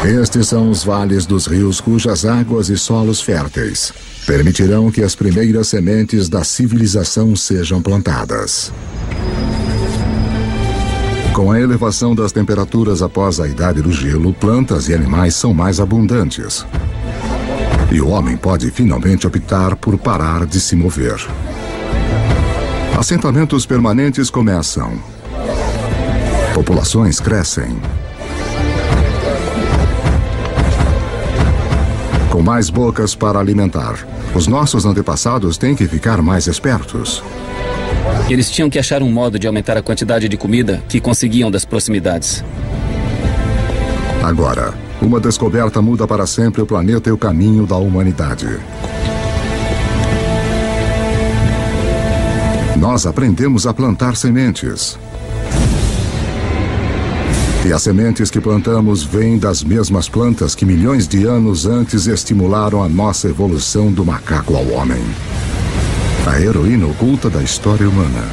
Estes são os vales dos rios cujas águas e solos férteis permitirão que as primeiras sementes da civilização sejam plantadas. Com a elevação das temperaturas após a Idade do Gelo, plantas e animais são mais abundantes. E o homem pode finalmente optar por parar de se mover. Assentamentos permanentes começam. Populações crescem. Com mais bocas para alimentar, os nossos antepassados têm que ficar mais espertos. Eles tinham que achar um modo de aumentar a quantidade de comida que conseguiam das proximidades. Agora, uma descoberta muda para sempre o planeta e o caminho da humanidade. Nós aprendemos a plantar sementes. E as sementes que plantamos vêm das mesmas plantas que milhões de anos antes estimularam a nossa evolução do macaco ao homem. A heroína oculta da história humana.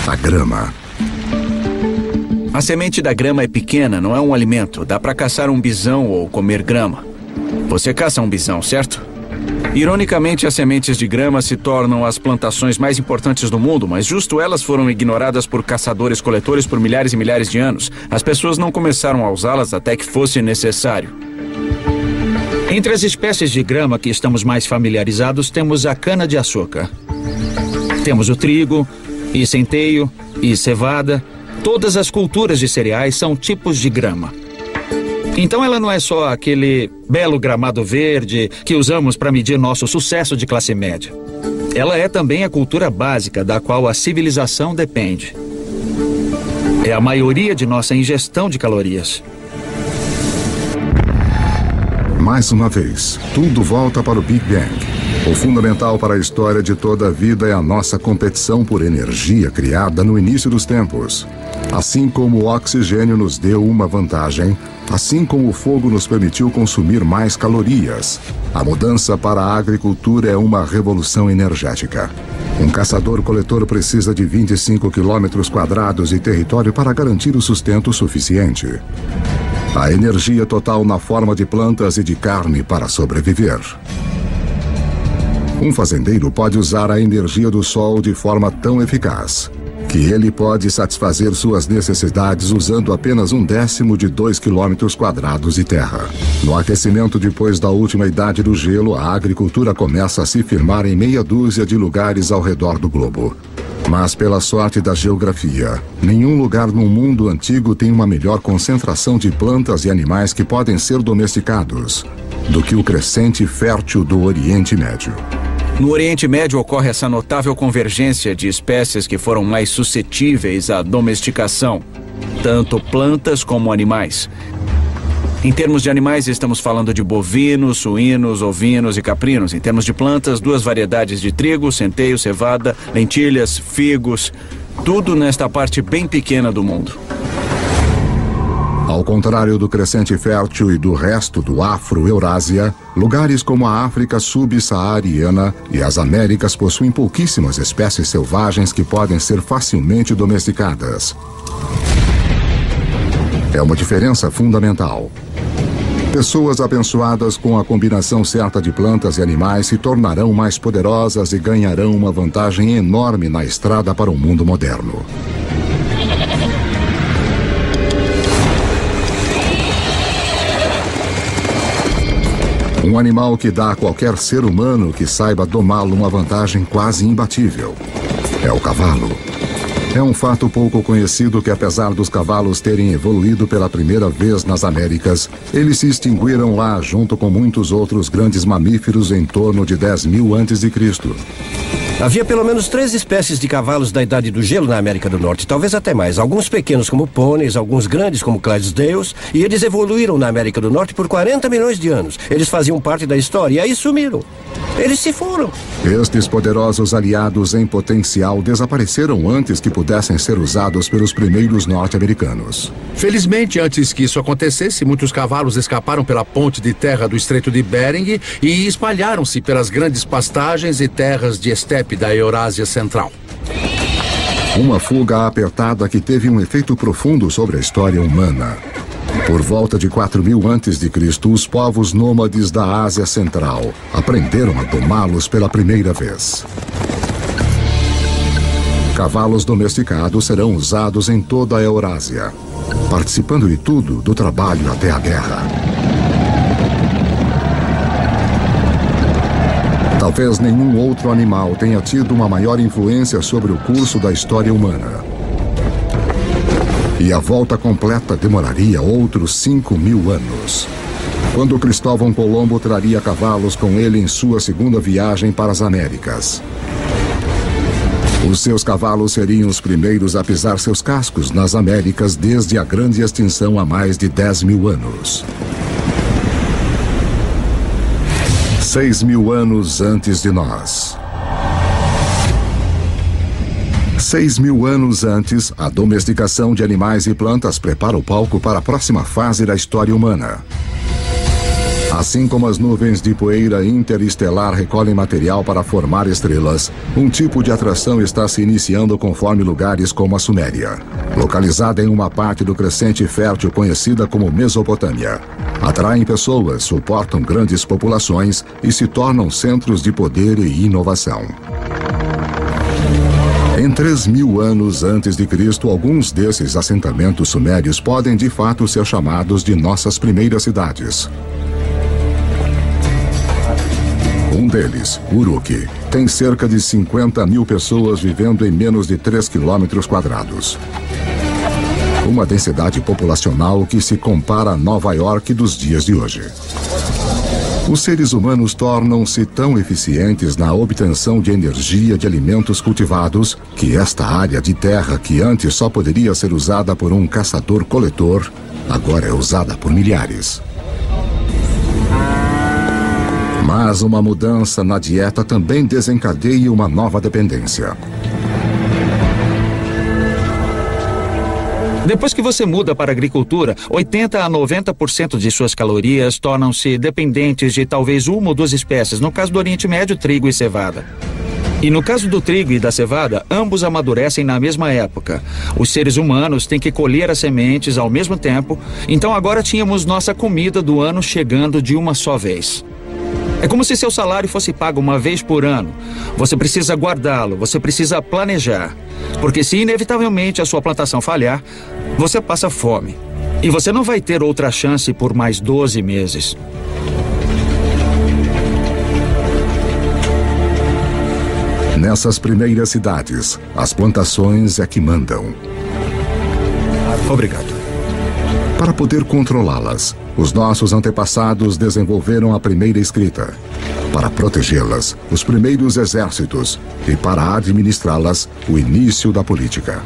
A grama. A semente da grama é pequena, não é um alimento. Dá para caçar um bisão ou comer grama. Você caça um bisão, certo? Ironicamente, as sementes de grama se tornam as plantações mais importantes do mundo, mas justo elas foram ignoradas por caçadores-coletores por milhares e milhares de anos. As pessoas não começaram a usá-las até que fosse necessário. Entre as espécies de grama que estamos mais familiarizados, temos a cana-de-açúcar. Temos o trigo, e centeio, e cevada. Todas as culturas de cereais são tipos de grama. Então ela não é só aquele belo gramado verde que usamos para medir nosso sucesso de classe média. Ela é também a cultura básica da qual a civilização depende. É a maioria de nossa ingestão de calorias. Mais uma vez, tudo volta para o Big Bang. O fundamental para a história de toda a vida é a nossa competição por energia criada no início dos tempos. Assim como o oxigênio nos deu uma vantagem, assim como o fogo nos permitiu consumir mais calorias, a mudança para a agricultura é uma revolução energética. Um caçador-coletor precisa de 25 quilômetros quadrados de território para garantir o sustento suficiente. A energia total na forma de plantas e de carne para sobreviver. Um fazendeiro pode usar a energia do sol de forma tão eficaz que ele pode satisfazer suas necessidades usando apenas 1/10 de 2 quilômetros quadrados de terra. No aquecimento depois da última idade do gelo, a agricultura começa a se firmar em meia dúzia de lugares ao redor do globo. Mas pela sorte da geografia, nenhum lugar no mundo antigo tem uma melhor concentração de plantas e animais que podem ser domesticados do que o crescente fértil do Oriente Médio. No Oriente Médio ocorre essa notável convergência de espécies que foram mais suscetíveis à domesticação, tanto plantas como animais. Em termos de animais, estamos falando de bovinos, suínos, ovinos e caprinos. Em termos de plantas, 2 variedades de trigo, centeio, cevada, lentilhas, figos, tudo nesta parte bem pequena do mundo. Ao contrário do crescente fértil e do resto do Afro-Eurásia, lugares como a África subsaariana e as Américas possuem pouquíssimas espécies selvagens que podem ser facilmente domesticadas. É uma diferença fundamental. Pessoas abençoadas com a combinação certa de plantas e animais se tornarão mais poderosas e ganharão uma vantagem enorme na estrada para o mundo moderno. Um animal que dá a qualquer ser humano que saiba domá-lo uma vantagem quase imbatível. É o cavalo. É um fato pouco conhecido que, apesar dos cavalos terem evoluído pela primeira vez nas Américas, eles se extinguiram lá junto com muitos outros grandes mamíferos em torno de 10.000 a.C. Havia pelo menos 3 espécies de cavalos da Idade do Gelo na América do Norte, talvez até mais. Alguns pequenos como pôneis, alguns grandes como Clydesdales, e eles evoluíram na América do Norte por 40 milhões de anos. Eles faziam parte da história e aí sumiram. Eles se foram. Estes poderosos aliados em potencial desapareceram antes que pudessem ser usados pelos primeiros norte-americanos. Felizmente, antes que isso acontecesse, muitos cavalos escaparam pela ponte de terra do Estreito de Bering e espalharam-se pelas grandes pastagens e terras de estepe da Eurásia Central. Uma fuga apertada que teve um efeito profundo sobre a história humana. Por volta de 4.000 a.C., os povos nômades da Ásia Central aprenderam a domá-los pela primeira vez. Cavalos domesticados serão usados em toda a Eurásia, participando de tudo, do trabalho até a guerra. Talvez nenhum outro animal tenha tido uma maior influência sobre o curso da história humana. E a volta completa demoraria outros 5.000 anos. Quando Cristóvão Colombo traria cavalos com ele em sua segunda viagem para as Américas. Os seus cavalos seriam os primeiros a pisar seus cascos nas Américas desde a grande extinção há mais de 10.000 anos. 6.000 anos antes de nós. 6.000 anos antes, a domesticação de animais e plantas prepara o palco para a próxima fase da história humana. Assim como as nuvens de poeira interestelar recolhem material para formar estrelas, um tipo de atração está se iniciando conforme lugares como a Suméria, localizada em uma parte do crescente fértil conhecida como Mesopotâmia. Atraem pessoas, suportam grandes populações e se tornam centros de poder e inovação. Em 3.000 anos antes de Cristo, alguns desses assentamentos sumérios podem de fato ser chamados de nossas primeiras cidades. Um deles, Uruk, tem cerca de 50.000 pessoas vivendo em menos de 3 quilômetros quadrados. Uma densidade populacional que se compara a Nova York dos dias de hoje. Os seres humanos tornam-se tão eficientes na obtenção de energia de alimentos cultivados que esta área de terra, que antes só poderia ser usada por um caçador-coletor, agora é usada por milhares. Mas uma mudança na dieta também desencadeia uma nova dependência. Depois que você muda para a agricultura, 80% a 90% de suas calorias tornam-se dependentes de talvez uma ou duas espécies, no caso do Oriente Médio, trigo e cevada. E no caso do trigo e da cevada, ambos amadurecem na mesma época. Os seres humanos têm que colher as sementes ao mesmo tempo, então agora tínhamos nossa comida do ano chegando de uma só vez. É como se seu salário fosse pago uma vez por ano. Você precisa guardá-lo, você precisa planejar. Porque se inevitavelmente a sua plantação falhar, você passa fome. E você não vai ter outra chance por mais 12 meses. Nessas primeiras cidades, as plantações é que mandam. Obrigado. Para poder controlá-las, os nossos antepassados desenvolveram a primeira escrita. Para protegê-las, os primeiros exércitos. E para administrá-las, o início da política.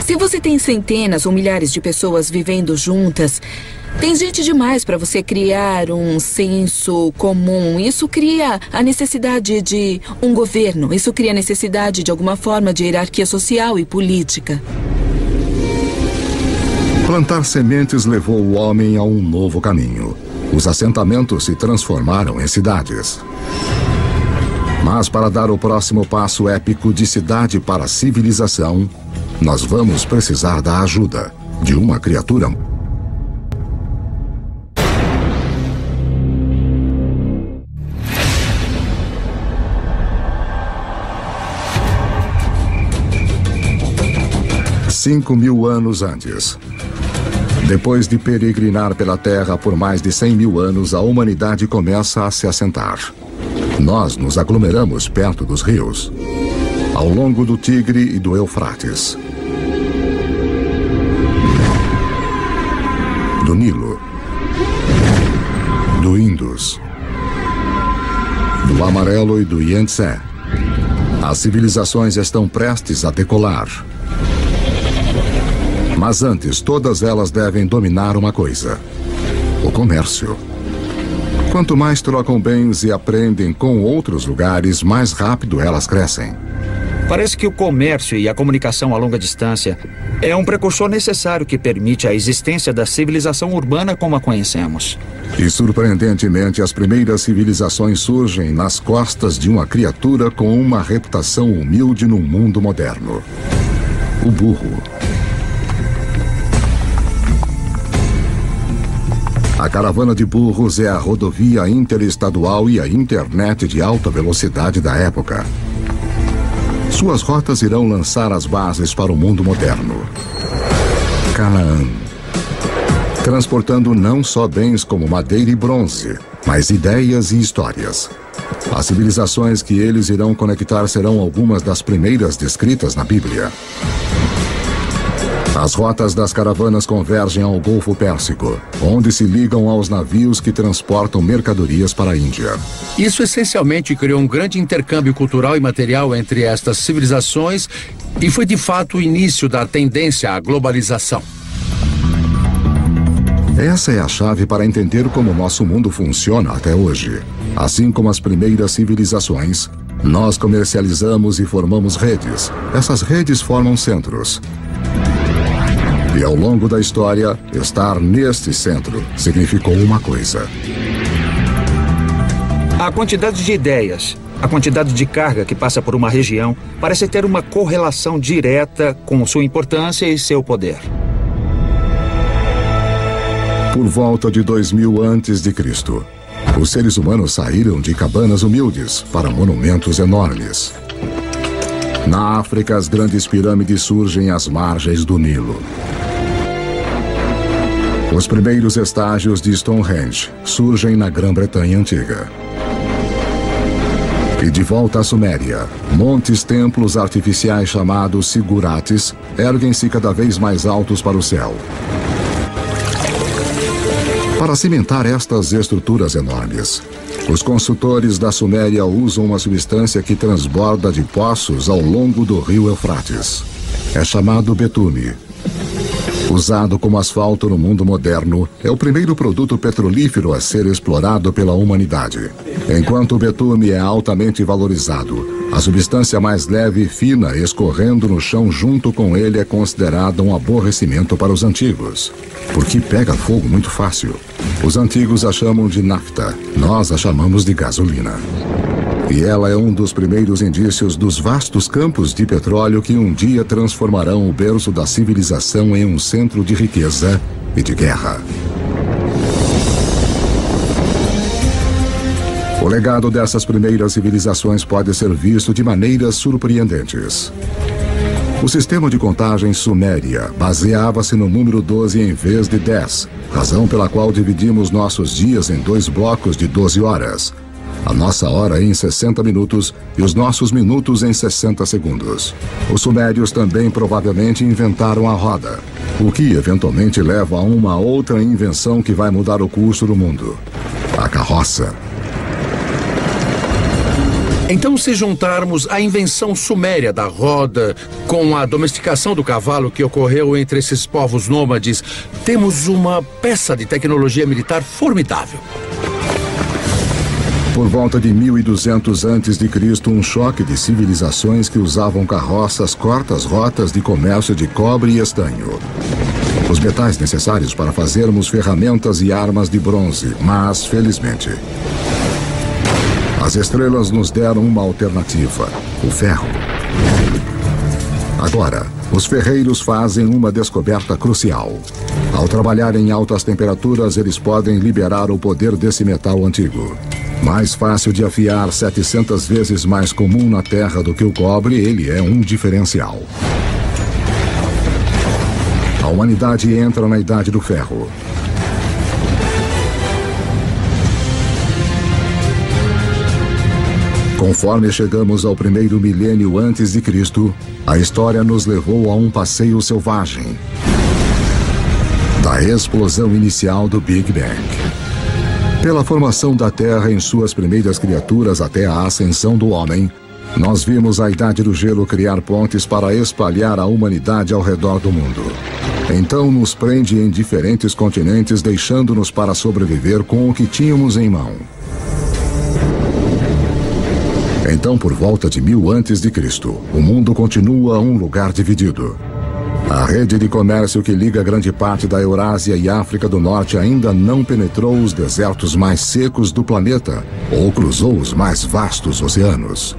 Se você tem centenas ou milhares de pessoas vivendo juntas, tem gente demais para você criar um senso comum. Isso cria a necessidade de um governo. Isso cria a necessidade de alguma forma de hierarquia social e política. Plantar sementes levou o homem a um novo caminho. Os assentamentos se transformaram em cidades. Mas para dar o próximo passo épico de cidade para civilização, nós vamos precisar da ajuda de uma criatura. Cinco 5.000 anos antes. Depois de peregrinar pela Terra por mais de 100.000 anos, a humanidade começa a se assentar. Nós nos aglomeramos perto dos rios, ao longo do Tigre e do Eufrates, do Nilo, do Indus, do Amarelo e do Yangtze. As civilizações estão prestes a decolar. Mas antes, todas elas devem dominar uma coisa: o comércio. Quanto mais trocam bens e aprendem com outros lugares, mais rápido elas crescem. Parece que o comércio e a comunicação a longa distância é um precursor necessário que permite a existência da civilização urbana como a conhecemos. E, surpreendentemente, as primeiras civilizações surgem nas costas de uma criatura com uma reputação humilde no mundo moderno: o burro. A caravana de burros é a rodovia interestadual e a internet de alta velocidade da época. Suas rotas irão lançar as bases para o mundo moderno. Canaã, transportando não só bens como madeira e bronze, mas ideias e histórias. As civilizações que eles irão conectar serão algumas das primeiras descritas na Bíblia. As rotas das caravanas convergem ao Golfo Pérsico, onde se ligam aos navios que transportam mercadorias para a Índia. Isso essencialmente criou um grande intercâmbio cultural e material entre estas civilizações e foi de fato o início da tendência à globalização. Essa é a chave para entender como o nosso mundo funciona até hoje. Assim como as primeiras civilizações, nós comercializamos e formamos redes. Essas redes formam centros. E ao longo da história, estar neste centro significou uma coisa. A quantidade de ideias, a quantidade de carga que passa por uma região parece ter uma correlação direta com sua importância e seu poder. Por volta de 2000 a.C., os seres humanos saíram de cabanas humildes para monumentos enormes. Na África, as grandes pirâmides surgem às margens do Nilo. Os primeiros estágios de Stonehenge surgem na Grã-Bretanha Antiga. E de volta à Suméria, montes templos artificiais chamados zigurates erguem-se cada vez mais altos para o céu. Para cimentar estas estruturas enormes, os construtores da Suméria usam uma substância que transborda de poços ao longo do rio Eufrates. É chamado betume. Usado como asfalto no mundo moderno, é o primeiro produto petrolífero a ser explorado pela humanidade. Enquanto o betume é altamente valorizado, a substância mais leve e fina escorrendo no chão junto com ele é considerada um aborrecimento para os antigos, porque pega fogo muito fácil. Os antigos a chamam de nafta, nós a chamamos de gasolina. E ela é um dos primeiros indícios dos vastos campos de petróleo que um dia transformarão o berço da civilização em um centro de riqueza e de guerra. O legado dessas primeiras civilizações pode ser visto de maneiras surpreendentes. O sistema de contagem suméria baseava-se no número 12 em vez de 10, razão pela qual dividimos nossos dias em 2 blocos de 12 horas. A nossa hora em 60 minutos e os nossos minutos em 60 segundos. Os sumérios também provavelmente inventaram a roda, o que eventualmente leva a uma outra invenção que vai mudar o curso do mundo: a carroça. Então, se juntarmos a invenção suméria da roda com a domesticação do cavalo que ocorreu entre esses povos nômades, temos uma peça de tecnologia militar formidável. Por volta de 1200 a.C., um choque de civilizações que usavam carroças corta as rotas de comércio de cobre e estanho. Os metais necessários para fazermos ferramentas e armas de bronze, mas, felizmente, as estrelas nos deram uma alternativa: o ferro. Agora, os ferreiros fazem uma descoberta crucial. Ao trabalhar em altas temperaturas, eles podem liberar o poder desse metal antigo. Mais fácil de afiar, 700 vezes mais comum na Terra do que o cobre, ele é um diferencial. A humanidade entra na Idade do Ferro. Conforme chegamos ao primeiro milênio antes de Cristo, a história nos levou a um passeio selvagem da explosão inicial do Big Bang. Pela formação da Terra em suas primeiras criaturas até a ascensão do homem, nós vimos a Idade do Gelo criar pontes para espalhar a humanidade ao redor do mundo. Então nos prende em diferentes continentes, deixando-nos para sobreviver com o que tínhamos em mão. Então, por volta de 1000 a.C., o mundo continua um lugar dividido. A rede de comércio que liga grande parte da Eurásia e África do Norte ainda não penetrou os desertos mais secos do planeta ou cruzou os mais vastos oceanos.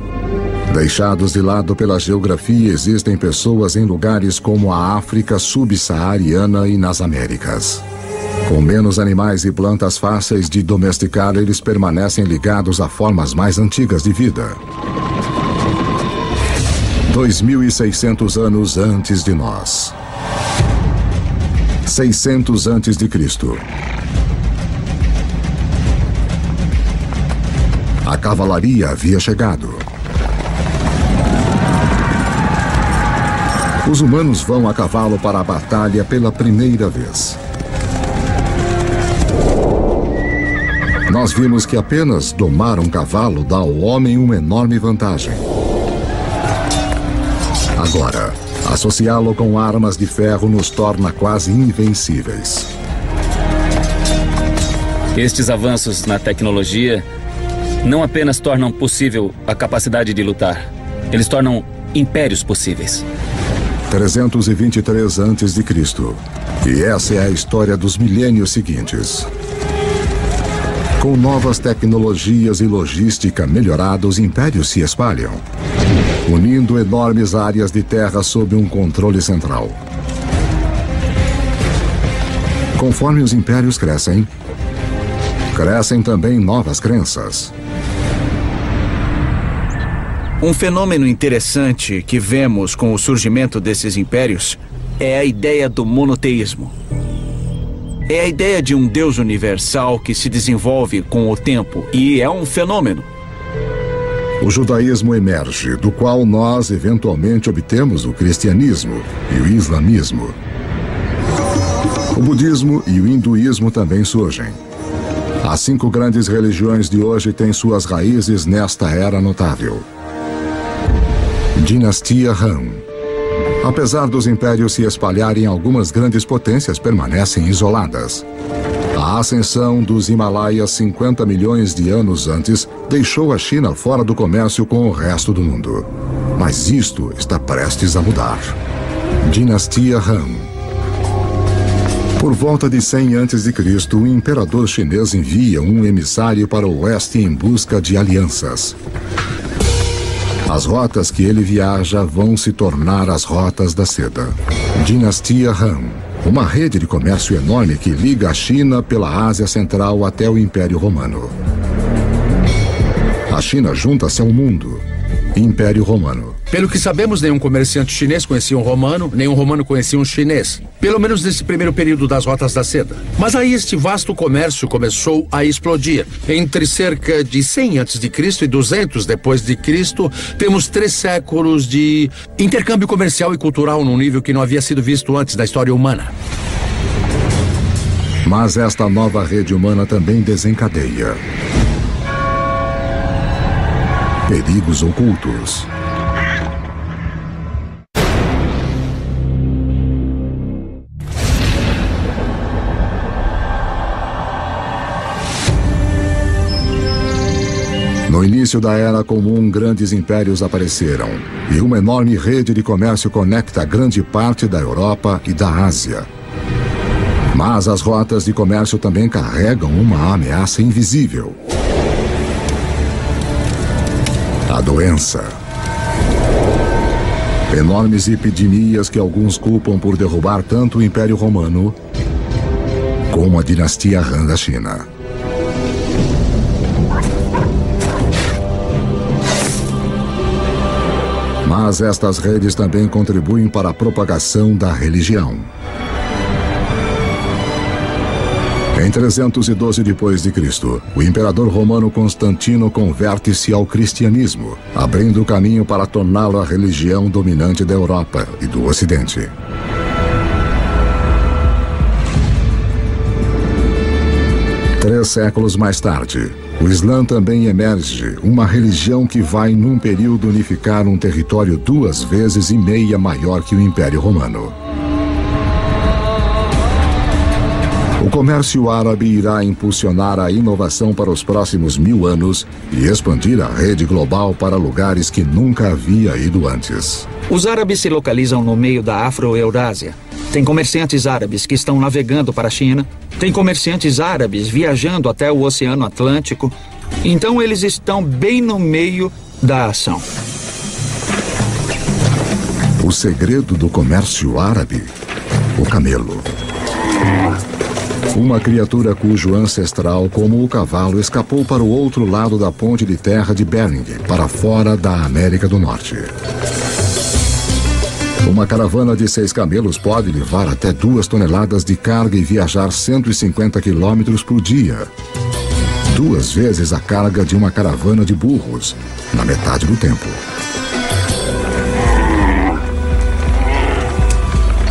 Deixados de lado pela geografia, existem pessoas em lugares como a África subsaariana e nas Américas. Com menos animais e plantas fáceis de domesticar, eles permanecem ligados a formas mais antigas de vida. 2600 anos antes de nós. 600 a.C. A cavalaria havia chegado. Os humanos vão a cavalo para a batalha pela primeira vez. Nós vimos que apenas domar um cavalo dá ao homem uma enorme vantagem. Agora, associá-lo com armas de ferro nos torna quase invencíveis. Estes avanços na tecnologia não apenas tornam possível a capacidade de lutar, eles tornam impérios possíveis. 323 a.C. E essa é a história dos milênios seguintes. Com novas tecnologias e logística melhorada, os impérios se espalham, unindo enormes áreas de terra sob um controle central. Conforme os impérios crescem também novas crenças. Um fenômeno interessante que vemos com o surgimento desses impérios é a ideia do monoteísmo. É a ideia de um Deus universal que se desenvolve com o tempo e é um fenômeno. O judaísmo emerge, do qual nós eventualmente obtemos o cristianismo e o islamismo. O budismo e o hinduísmo também surgem. As 5 grandes religiões de hoje têm suas raízes nesta era notável. Dinastia Han. Apesar dos impérios se espalharem, algumas grandes potências permanecem isoladas. A ascensão dos Himalaias 50 milhões de anos antes deixou a China fora do comércio com o resto do mundo. Mas isto está prestes a mudar. Dinastia Han. Por volta de 100 a.C., o imperador chinês envia um emissário para o oeste em busca de alianças. As rotas que ele viaja vão se tornar as rotas da seda. Dinastia Han. Uma rede de comércio enorme que liga a China pela Ásia Central até o Império Romano. A China junta-se ao mundo. Império Romano. Pelo que sabemos, nenhum comerciante chinês conhecia um romano, nenhum romano conhecia um chinês. Pelo menos nesse primeiro período das rotas da seda. Mas aí este vasto comércio começou a explodir. Entre cerca de 100 a.C. e 200 depois de Cristo, temos 3 séculos de intercâmbio comercial e cultural num nível que não havia sido visto antes da história humana. Mas esta nova rede humana também desencadeia perigos ocultos. No início da Era Comum, grandes impérios apareceram, e uma enorme rede de comércio conecta grande parte da Europa e da Ásia. Mas as rotas de comércio também carregam uma ameaça invisível. A doença. Enormes epidemias que alguns culpam por derrubar tanto o Império Romano como a dinastia Han da China. Mas estas redes também contribuem para a propagação da religião. Em 312 d.C., o imperador romano Constantino converte-se ao cristianismo, abrindo o caminho para torná-lo a religião dominante da Europa e do Ocidente. Três séculos mais tarde, o Islã também emerge, uma religião que vai, num período, unificar um território 2,5 vezes maior que o Império Romano. O comércio árabe irá impulsionar a inovação para os próximos 1000 anos e expandir a rede global para lugares que nunca havia ido antes. Os árabes se localizam no meio da Afro-Eurásia. Tem comerciantes árabes que estão navegando para a China. Tem comerciantes árabes viajando até o Oceano Atlântico. Então eles estão bem no meio da ação. O segredo do comércio árabe? O camelo. Uma criatura cujo ancestral, como o cavalo, escapou para o outro lado da ponte de terra de Bering, para fora da América do Norte. Uma caravana de 6 camelos pode levar até 2 toneladas de carga e viajar 150 quilômetros por dia. 2 vezes a carga de uma caravana de burros, na metade do tempo.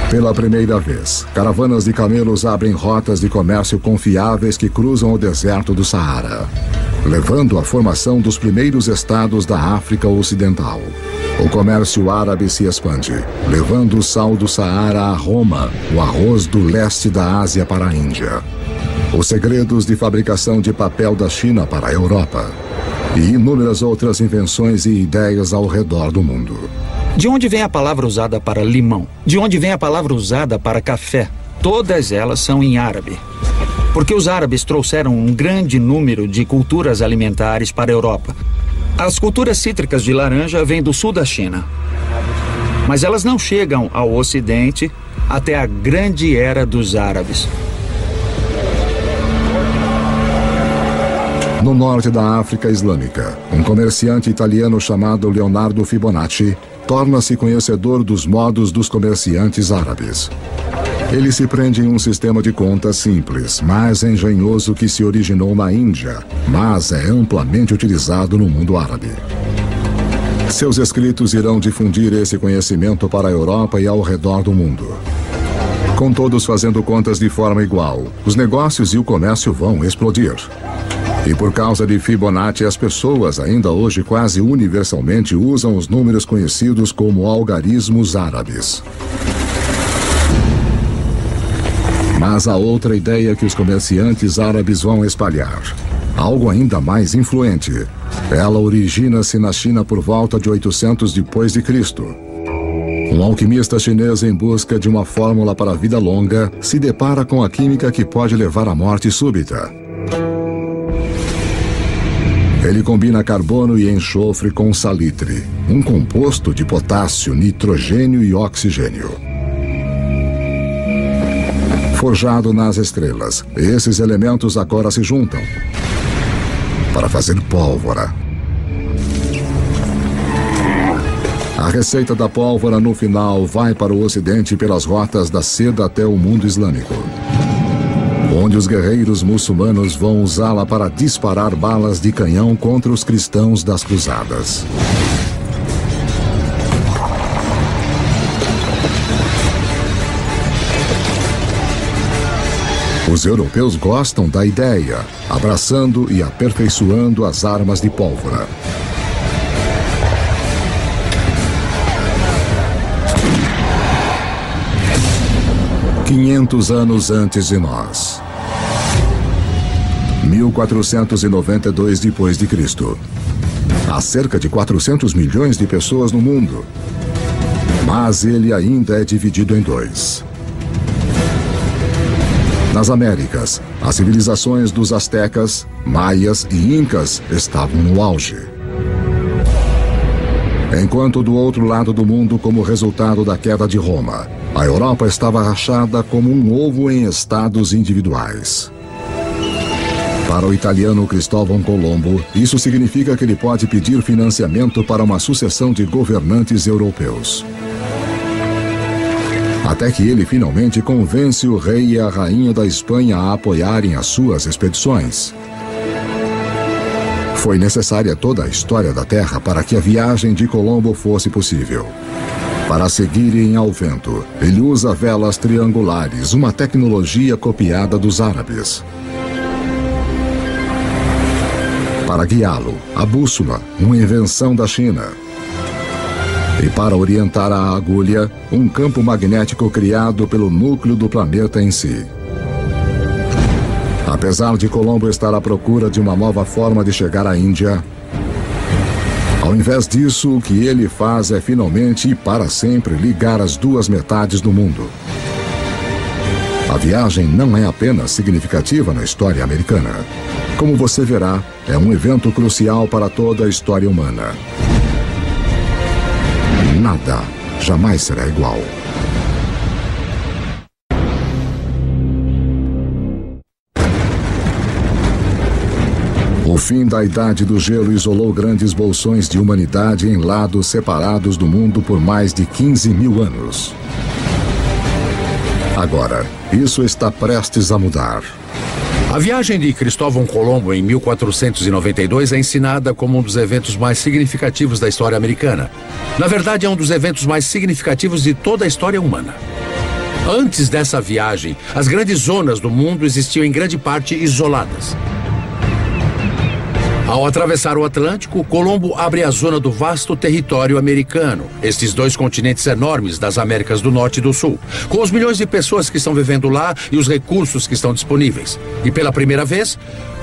Pela primeira vez, caravanas de camelos abrem rotas de comércio confiáveis que cruzam o deserto do Saara, levando à formação dos primeiros estados da África Ocidental. O comércio árabe se expande, levando o sal do Saara a Roma, o arroz do leste da Ásia para a Índia, os segredos de fabricação de papel da China para a Europa e inúmeras outras invenções e ideias ao redor do mundo. De onde vem a palavra usada para limão? De onde vem a palavra usada para café? Todas elas são em árabe. Porque os árabes trouxeram um grande número de culturas alimentares para a Europa. As culturas cítricas de laranja vêm do sul da China. Mas elas não chegam ao Ocidente até a grande era dos árabes. No norte da África Islâmica, um comerciante italiano chamado Leonardo Fibonacci torna-se conhecedor dos modos dos comerciantes árabes. Ele se prende em um sistema de contas simples, mas engenhoso que se originou na Índia, mas é amplamente utilizado no mundo árabe. Seus escritos irão difundir esse conhecimento para a Europa e ao redor do mundo. Com todos fazendo contas de forma igual, os negócios e o comércio vão explodir. E por causa de Fibonacci, as pessoas ainda hoje quase universalmente usam os números conhecidos como algarismos árabes. Mas há outra ideia que os comerciantes árabes vão espalhar. Algo ainda mais influente. Ela origina-se na China por volta de 800 depois de Cristo. Um alquimista chinês em busca de uma fórmula para a vida longa se depara com a química que pode levar à morte súbita. Ele combina carbono e enxofre com salitre, um composto de potássio, nitrogênio e oxigênio. Forjado nas estrelas, esses elementos agora se juntam para fazer pólvora. A receita da pólvora no final vai para o Ocidente pelas rotas da seda até o mundo islâmico, onde os guerreiros muçulmanos vão usá-la para disparar balas de canhão contra os cristãos das cruzadas. Os europeus gostam da ideia, abraçando e aperfeiçoando as armas de pólvora. "500 anos antes de nós. 1492 depois de Cristo. Há cerca de 400 milhões de pessoas no mundo, mas ele ainda é dividido em 2. Nas Américas, as civilizações dos astecas, maias e incas estavam no auge. Enquanto do outro lado do mundo, como resultado da queda de Roma, a Europa estava rachada como um ovo em estados individuais. Para o italiano Cristóvão Colombo, isso significa que ele pode pedir financiamento para uma sucessão de governantes europeus. Até que ele finalmente convence o rei e a rainha da Espanha a apoiarem as suas expedições. Foi necessária toda a história da Terra para que a viagem de Colombo fosse possível. Para seguirem ao vento, ele usa velas triangulares, uma tecnologia copiada dos árabes. Para guiá-lo, a bússola, uma invenção da China. E para orientar a agulha, um campo magnético criado pelo núcleo do planeta em si. Apesar de Colombo estar à procura de uma nova forma de chegar à Índia, ao invés disso, o que ele faz é finalmente e para sempre ligar as duas metades do mundo. A viagem não é apenas significativa na história americana. Como você verá, é um evento crucial para toda a história humana. Nada jamais será igual. O fim da Idade do Gelo isolou grandes bolsões de humanidade em lados separados do mundo por mais de 15 mil anos. Agora, isso está prestes a mudar. A viagem de Cristóvão Colombo em 1492 é ensinada como um dos eventos mais significativos da história americana. Na verdade, é um dos eventos mais significativos de toda a história humana. Antes dessa viagem, as grandes zonas do mundo existiam em grande parte isoladas. Ao atravessar o Atlântico, Colombo abre a zona do vasto território americano, estes dois continentes enormes das Américas do Norte e do Sul, com os milhões de pessoas que estão vivendo lá e os recursos que estão disponíveis. E pela primeira vez,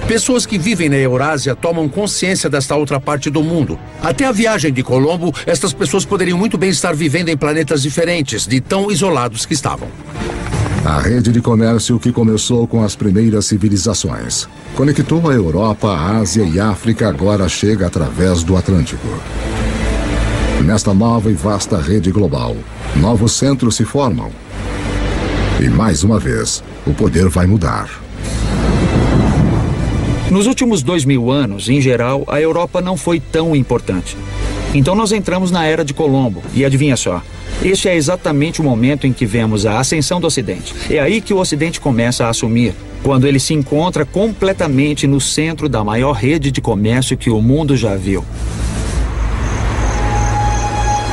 pessoas que vivem na Eurásia tomam consciência desta outra parte do mundo. Até a viagem de Colombo, estas pessoas poderiam muito bem estar vivendo em planetas diferentes, de tão isolados que estavam. A rede de comércio que começou com as primeiras civilizações conectou a Europa, a Ásia e a África, agora chega através do Atlântico. Nesta nova e vasta rede global, novos centros se formam. E mais uma vez, o poder vai mudar. Nos últimos 2000 anos, em geral, a Europa não foi tão importante. Então nós entramos na Era de Colombo, e adivinha só, este é exatamente o momento em que vemos a ascensão do Ocidente. É aí que o Ocidente começa a assumir, quando ele se encontra completamente no centro da maior rede de comércio que o mundo já viu.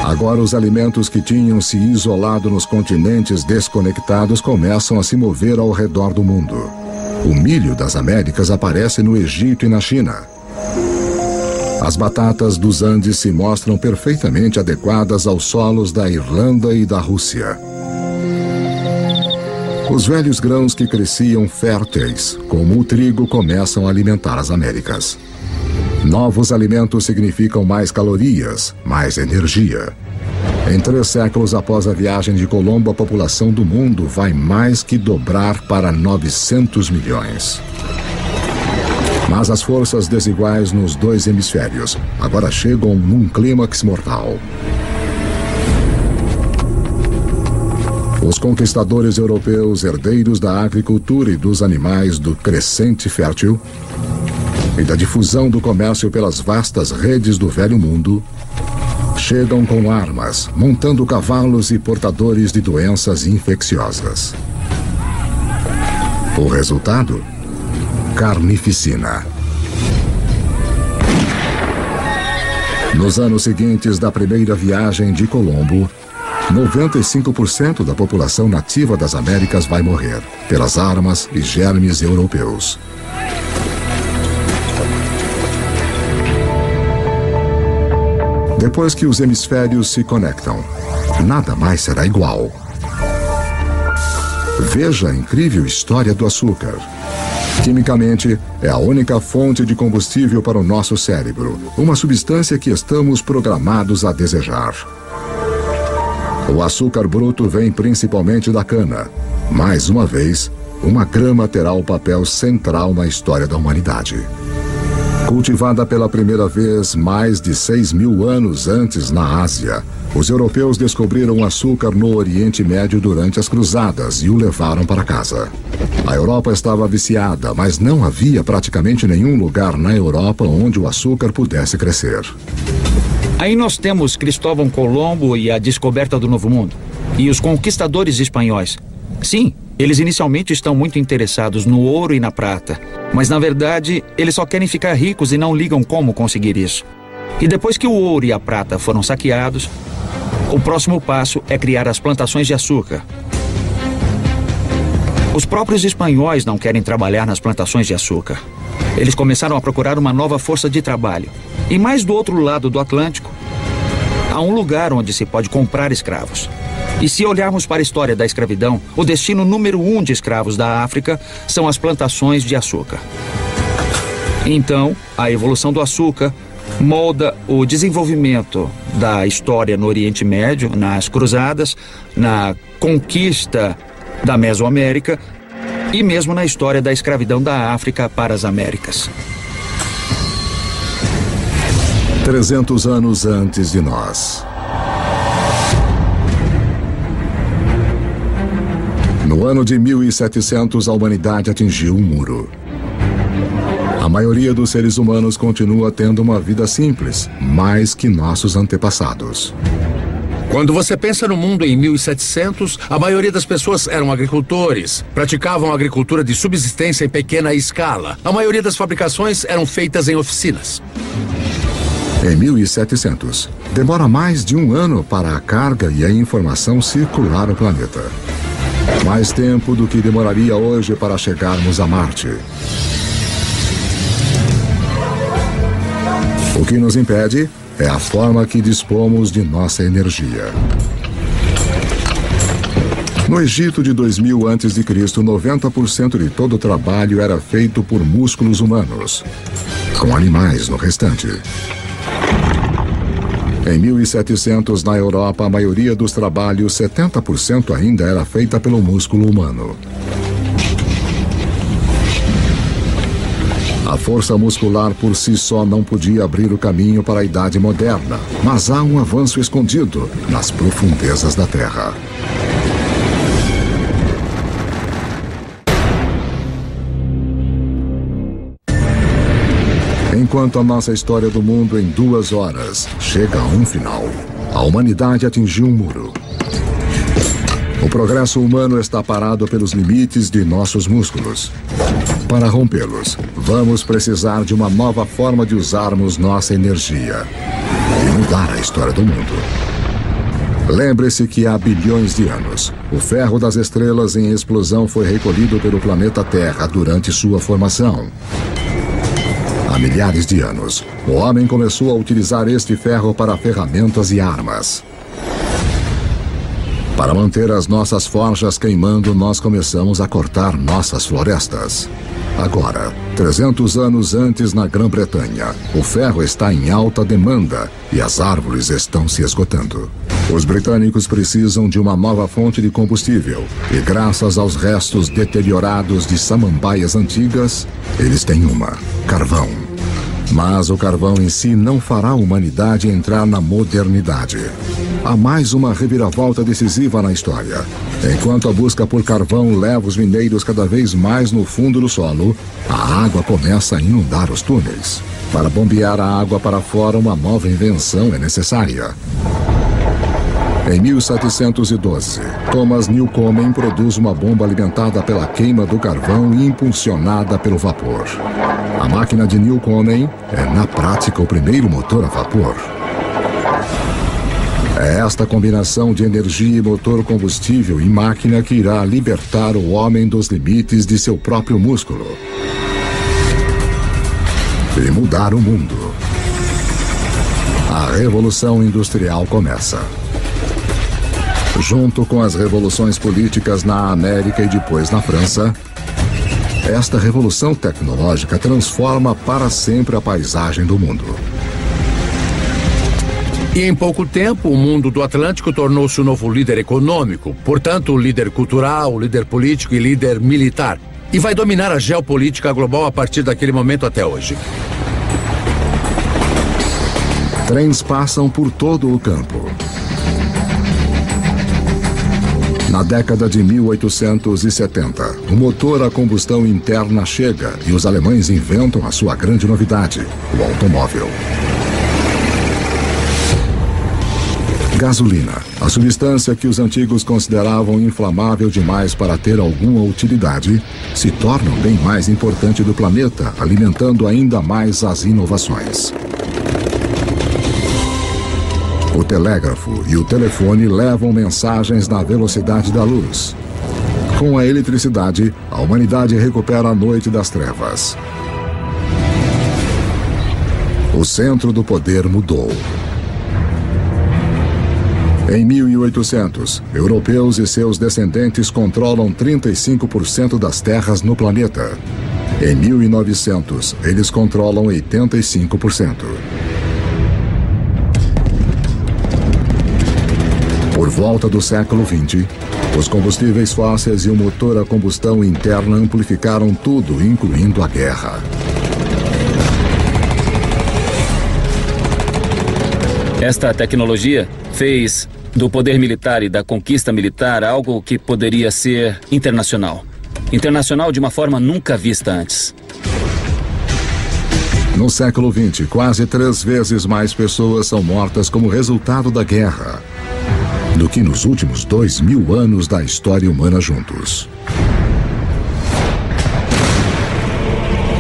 Agora os alimentos que tinham se isolado nos continentes desconectados começam a se mover ao redor do mundo. O milho das Américas aparece no Egito e na China. As batatas dos Andes se mostram perfeitamente adequadas aos solos da Irlanda e da Rússia. Os velhos grãos que cresciam férteis, como o trigo, começam a alimentar as Américas. Novos alimentos significam mais calorias, mais energia. Em 3 séculos após a viagem de Colombo, a população do mundo vai mais que dobrar para 900 milhões. Mas as forças desiguais nos 2 hemisférios agora chegam num clímax mortal. Os conquistadores europeus, herdeiros da agricultura e dos animais do crescente fértil e da difusão do comércio pelas vastas redes do velho mundo, chegam com armas, montando cavalos e portadores de doenças infecciosas. O resultado? Carnificina. Nos anos seguintes da primeira viagem de Colombo, 95% da população nativa das Américas vai morrer pelas armas e germes europeus. Depois que os hemisférios se conectam, nada mais será igual. Veja a incrível história do açúcar. Quimicamente, é a única fonte de combustível para o nosso cérebro, uma substância que estamos programados a desejar. O açúcar bruto vem principalmente da cana. Mais uma vez, uma grama terá o papel central na história da humanidade. Cultivada pela primeira vez mais de 6.000 anos antes na Ásia, os europeus descobriram o açúcar no Oriente Médio durante as cruzadas e o levaram para casa. A Europa estava viciada, mas não havia praticamente nenhum lugar na Europa onde o açúcar pudesse crescer. Aí nós temos Cristóvão Colombo e a descoberta do Novo Mundo. E os conquistadores espanhóis. Sim, eles inicialmente estão muito interessados no ouro e na prata. Mas na verdade, eles só querem ficar ricos e não ligam como conseguir isso. E depois que o ouro e a prata foram saqueados, o próximo passo é criar as plantações de açúcar. Os próprios espanhóis não querem trabalhar nas plantações de açúcar. Eles começaram a procurar uma nova força de trabalho. E mais do outro lado do Atlântico, há um lugar onde se pode comprar escravos. E se olharmos para a história da escravidão, o destino número 1 de escravos da África são as plantações de açúcar. Então, a evolução do açúcar molda o desenvolvimento da história no Oriente Médio, nas cruzadas, na conquista da Mesoamérica e mesmo na história da escravidão da África para as Américas. 300 anos antes de nós. No ano de 1700, a humanidade atingiu um muro. A maioria dos seres humanos continua tendo uma vida simples, mais que nossos antepassados. Quando você pensa no mundo em 1700, a maioria das pessoas eram agricultores, praticavam agricultura de subsistência em pequena escala. A maioria das fabricações eram feitas em oficinas. Em 1700, demora mais de 1 ano para a carga e a informação circular o planeta. Mais tempo do que demoraria hoje para chegarmos a Marte. O que nos impede é a forma que dispomos de nossa energia. No Egito de 2000 a.C., 90% de todo o trabalho era feito por músculos humanos, com animais no restante. Em 1700, na Europa, a maioria dos trabalhos, 70% ainda era feita pelo músculo humano. A força muscular por si só não podia abrir o caminho para a Idade Moderna, mas há um avanço escondido nas profundezas da Terra. Enquanto a nossa história do mundo em 2 horas chega a um final, a humanidade atingiu um muro. O progresso humano está parado pelos limites de nossos músculos. Para rompê-los, vamos precisar de uma nova forma de usarmos nossa energia e mudar a história do mundo. Lembre-se que há bilhões de anos, o ferro das estrelas em explosão foi recolhido pelo planeta Terra durante sua formação. Há milhares de anos, o homem começou a utilizar este ferro para ferramentas e armas. Para manter as nossas forjas queimando, nós começamos a cortar nossas florestas. Agora, 300 anos antes na Grã-Bretanha, o ferro está em alta demanda e as árvores estão se esgotando. Os britânicos precisam de uma nova fonte de combustível e, graças aos restos deteriorados de samambaias antigas, eles têm uma: carvão. Mas o carvão em si não fará a humanidade entrar na modernidade. Há mais uma reviravolta decisiva na história. Enquanto a busca por carvão leva os mineiros cada vez mais no fundo do solo, a água começa a inundar os túneis. Para bombear a água para fora, uma nova invenção é necessária. Em 1712, Thomas Newcomen produz uma bomba alimentada pela queima do carvão e impulsionada pelo vapor. A máquina de Newcomen é, na prática, o primeiro motor a vapor. É esta combinação de energia e motor combustível e máquina que irá libertar o homem dos limites de seu próprio músculo e mudar o mundo. A Revolução Industrial começa. Junto com as revoluções políticas na América e depois na França, esta revolução tecnológica transforma para sempre a paisagem do mundo. E em pouco tempo, o mundo do Atlântico tornou-se o novo líder econômico, portanto, líder cultural, líder político e líder militar. E vai dominar a geopolítica global a partir daquele momento até hoje. Trens passam por todo o campo. Na década de 1870, o motor a combustão interna chega e os alemães inventam a sua grande novidade, o automóvel. Gasolina, a substância que os antigos consideravam inflamável demais para ter alguma utilidade, se torna o bem mais importante do planeta, alimentando ainda mais as inovações. O telégrafo e o telefone levam mensagens na velocidade da luz. Com a eletricidade, a humanidade recupera a noite das trevas. O centro do poder mudou. Em 1800, europeus e seus descendentes controlam 35% das terras no planeta. Em 1900, eles controlam 85%. Por volta do século XX, os combustíveis fósseis e o motor a combustão interna amplificaram tudo, incluindo a guerra. Esta tecnologia fez do poder militar e da conquista militar algo que poderia ser internacional. Internacional de uma forma nunca vista antes. No século XX, quase 3 vezes mais pessoas são mortas como resultado da guerra do que nos últimos 2000 anos da história humana juntos.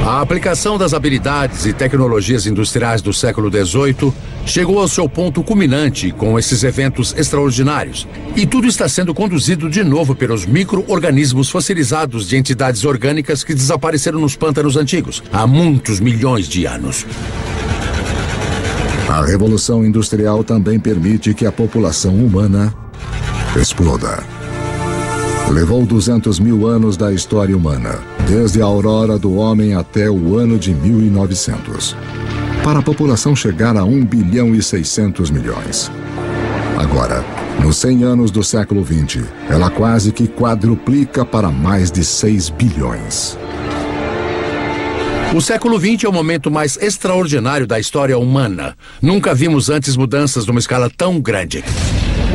A aplicação das habilidades e tecnologias industriais do século XVIII chegou ao seu ponto culminante com esses eventos extraordinários. E tudo está sendo conduzido de novo pelos micro-organismos fossilizados de entidades orgânicas que desapareceram nos pântanos antigos há muitos milhões de anos. A Revolução Industrial também permite que a população humana exploda. Levou 200 mil anos da história humana, desde a aurora do homem até o ano de 1900, para a população chegar a 1 bilhão e 600 milhões. Agora, nos 100 anos do século XX, ela quase que quadruplica para mais de 6 bilhões. O século XX é o momento mais extraordinário da história humana. Nunca vimos antes mudanças numa escala tão grande.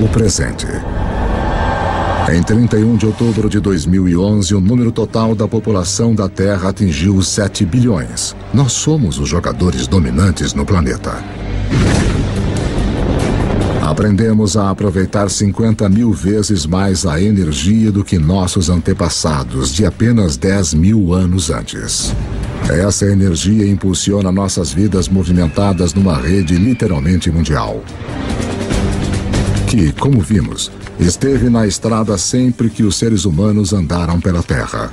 O presente. Em 31 de outubro de 2011, o número total da população da Terra atingiu os 7 bilhões. Nós somos os jogadores dominantes no planeta. Aprendemos a aproveitar 50 mil vezes mais a energia do que nossos antepassados de apenas 10 mil anos antes. Essa energia impulsiona nossas vidas movimentadas numa rede literalmente mundial, que, como vimos, esteve na estrada sempre que os seres humanos andaram pela Terra.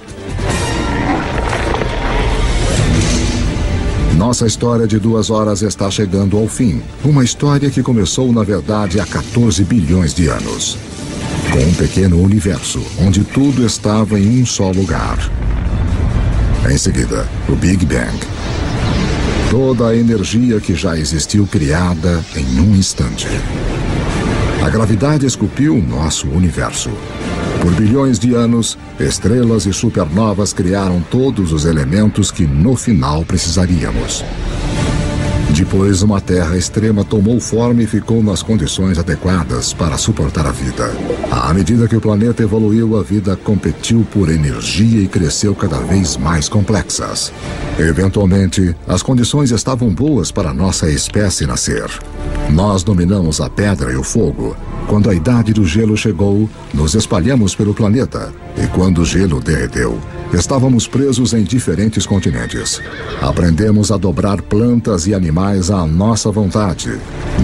Nossa história de 2 horas está chegando ao fim. Uma história que começou, na verdade, há 14 bilhões de anos. Com um pequeno universo, onde tudo estava em um só lugar. Em seguida, o Big Bang. Toda a energia que já existiu criada em um instante. A gravidade esculpiu o nosso universo. Por bilhões de anos, estrelas e supernovas criaram todos os elementos que no final precisaríamos. Depois, uma Terra extrema tomou forma e ficou nas condições adequadas para suportar a vida. À medida que o planeta evoluiu, a vida competiu por energia e cresceu cada vez mais complexas. Eventualmente, as condições estavam boas para nossa espécie nascer. Nós dominamos a pedra e o fogo. Quando a idade do gelo chegou, nos espalhamos pelo planeta. E quando o gelo derreteu, estávamos presos em diferentes continentes. Aprendemos a dobrar plantas e animais à nossa vontade.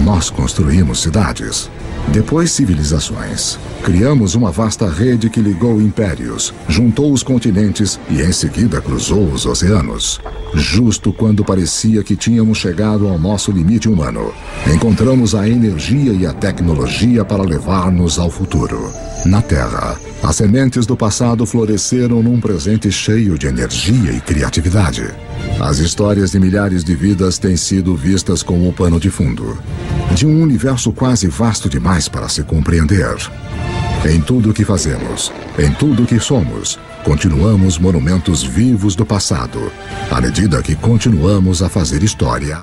Nós construímos cidades. Depois, civilizações. Criamos uma vasta rede que ligou impérios, juntou os continentes e em seguida cruzou os oceanos. Justo quando parecia que tínhamos chegado ao nosso limite humano, encontramos a energia e a tecnologia para levar-nos ao futuro. Na Terra, as sementes do passado floresceram num presente cheio de energia e criatividade. As histórias de milhares de vidas têm sido vistas como o pano de fundo de um universo quase vasto demais para se compreender. Em tudo o que fazemos, em tudo o que somos, continuamos monumentos vivos do passado, à medida que continuamos a fazer história.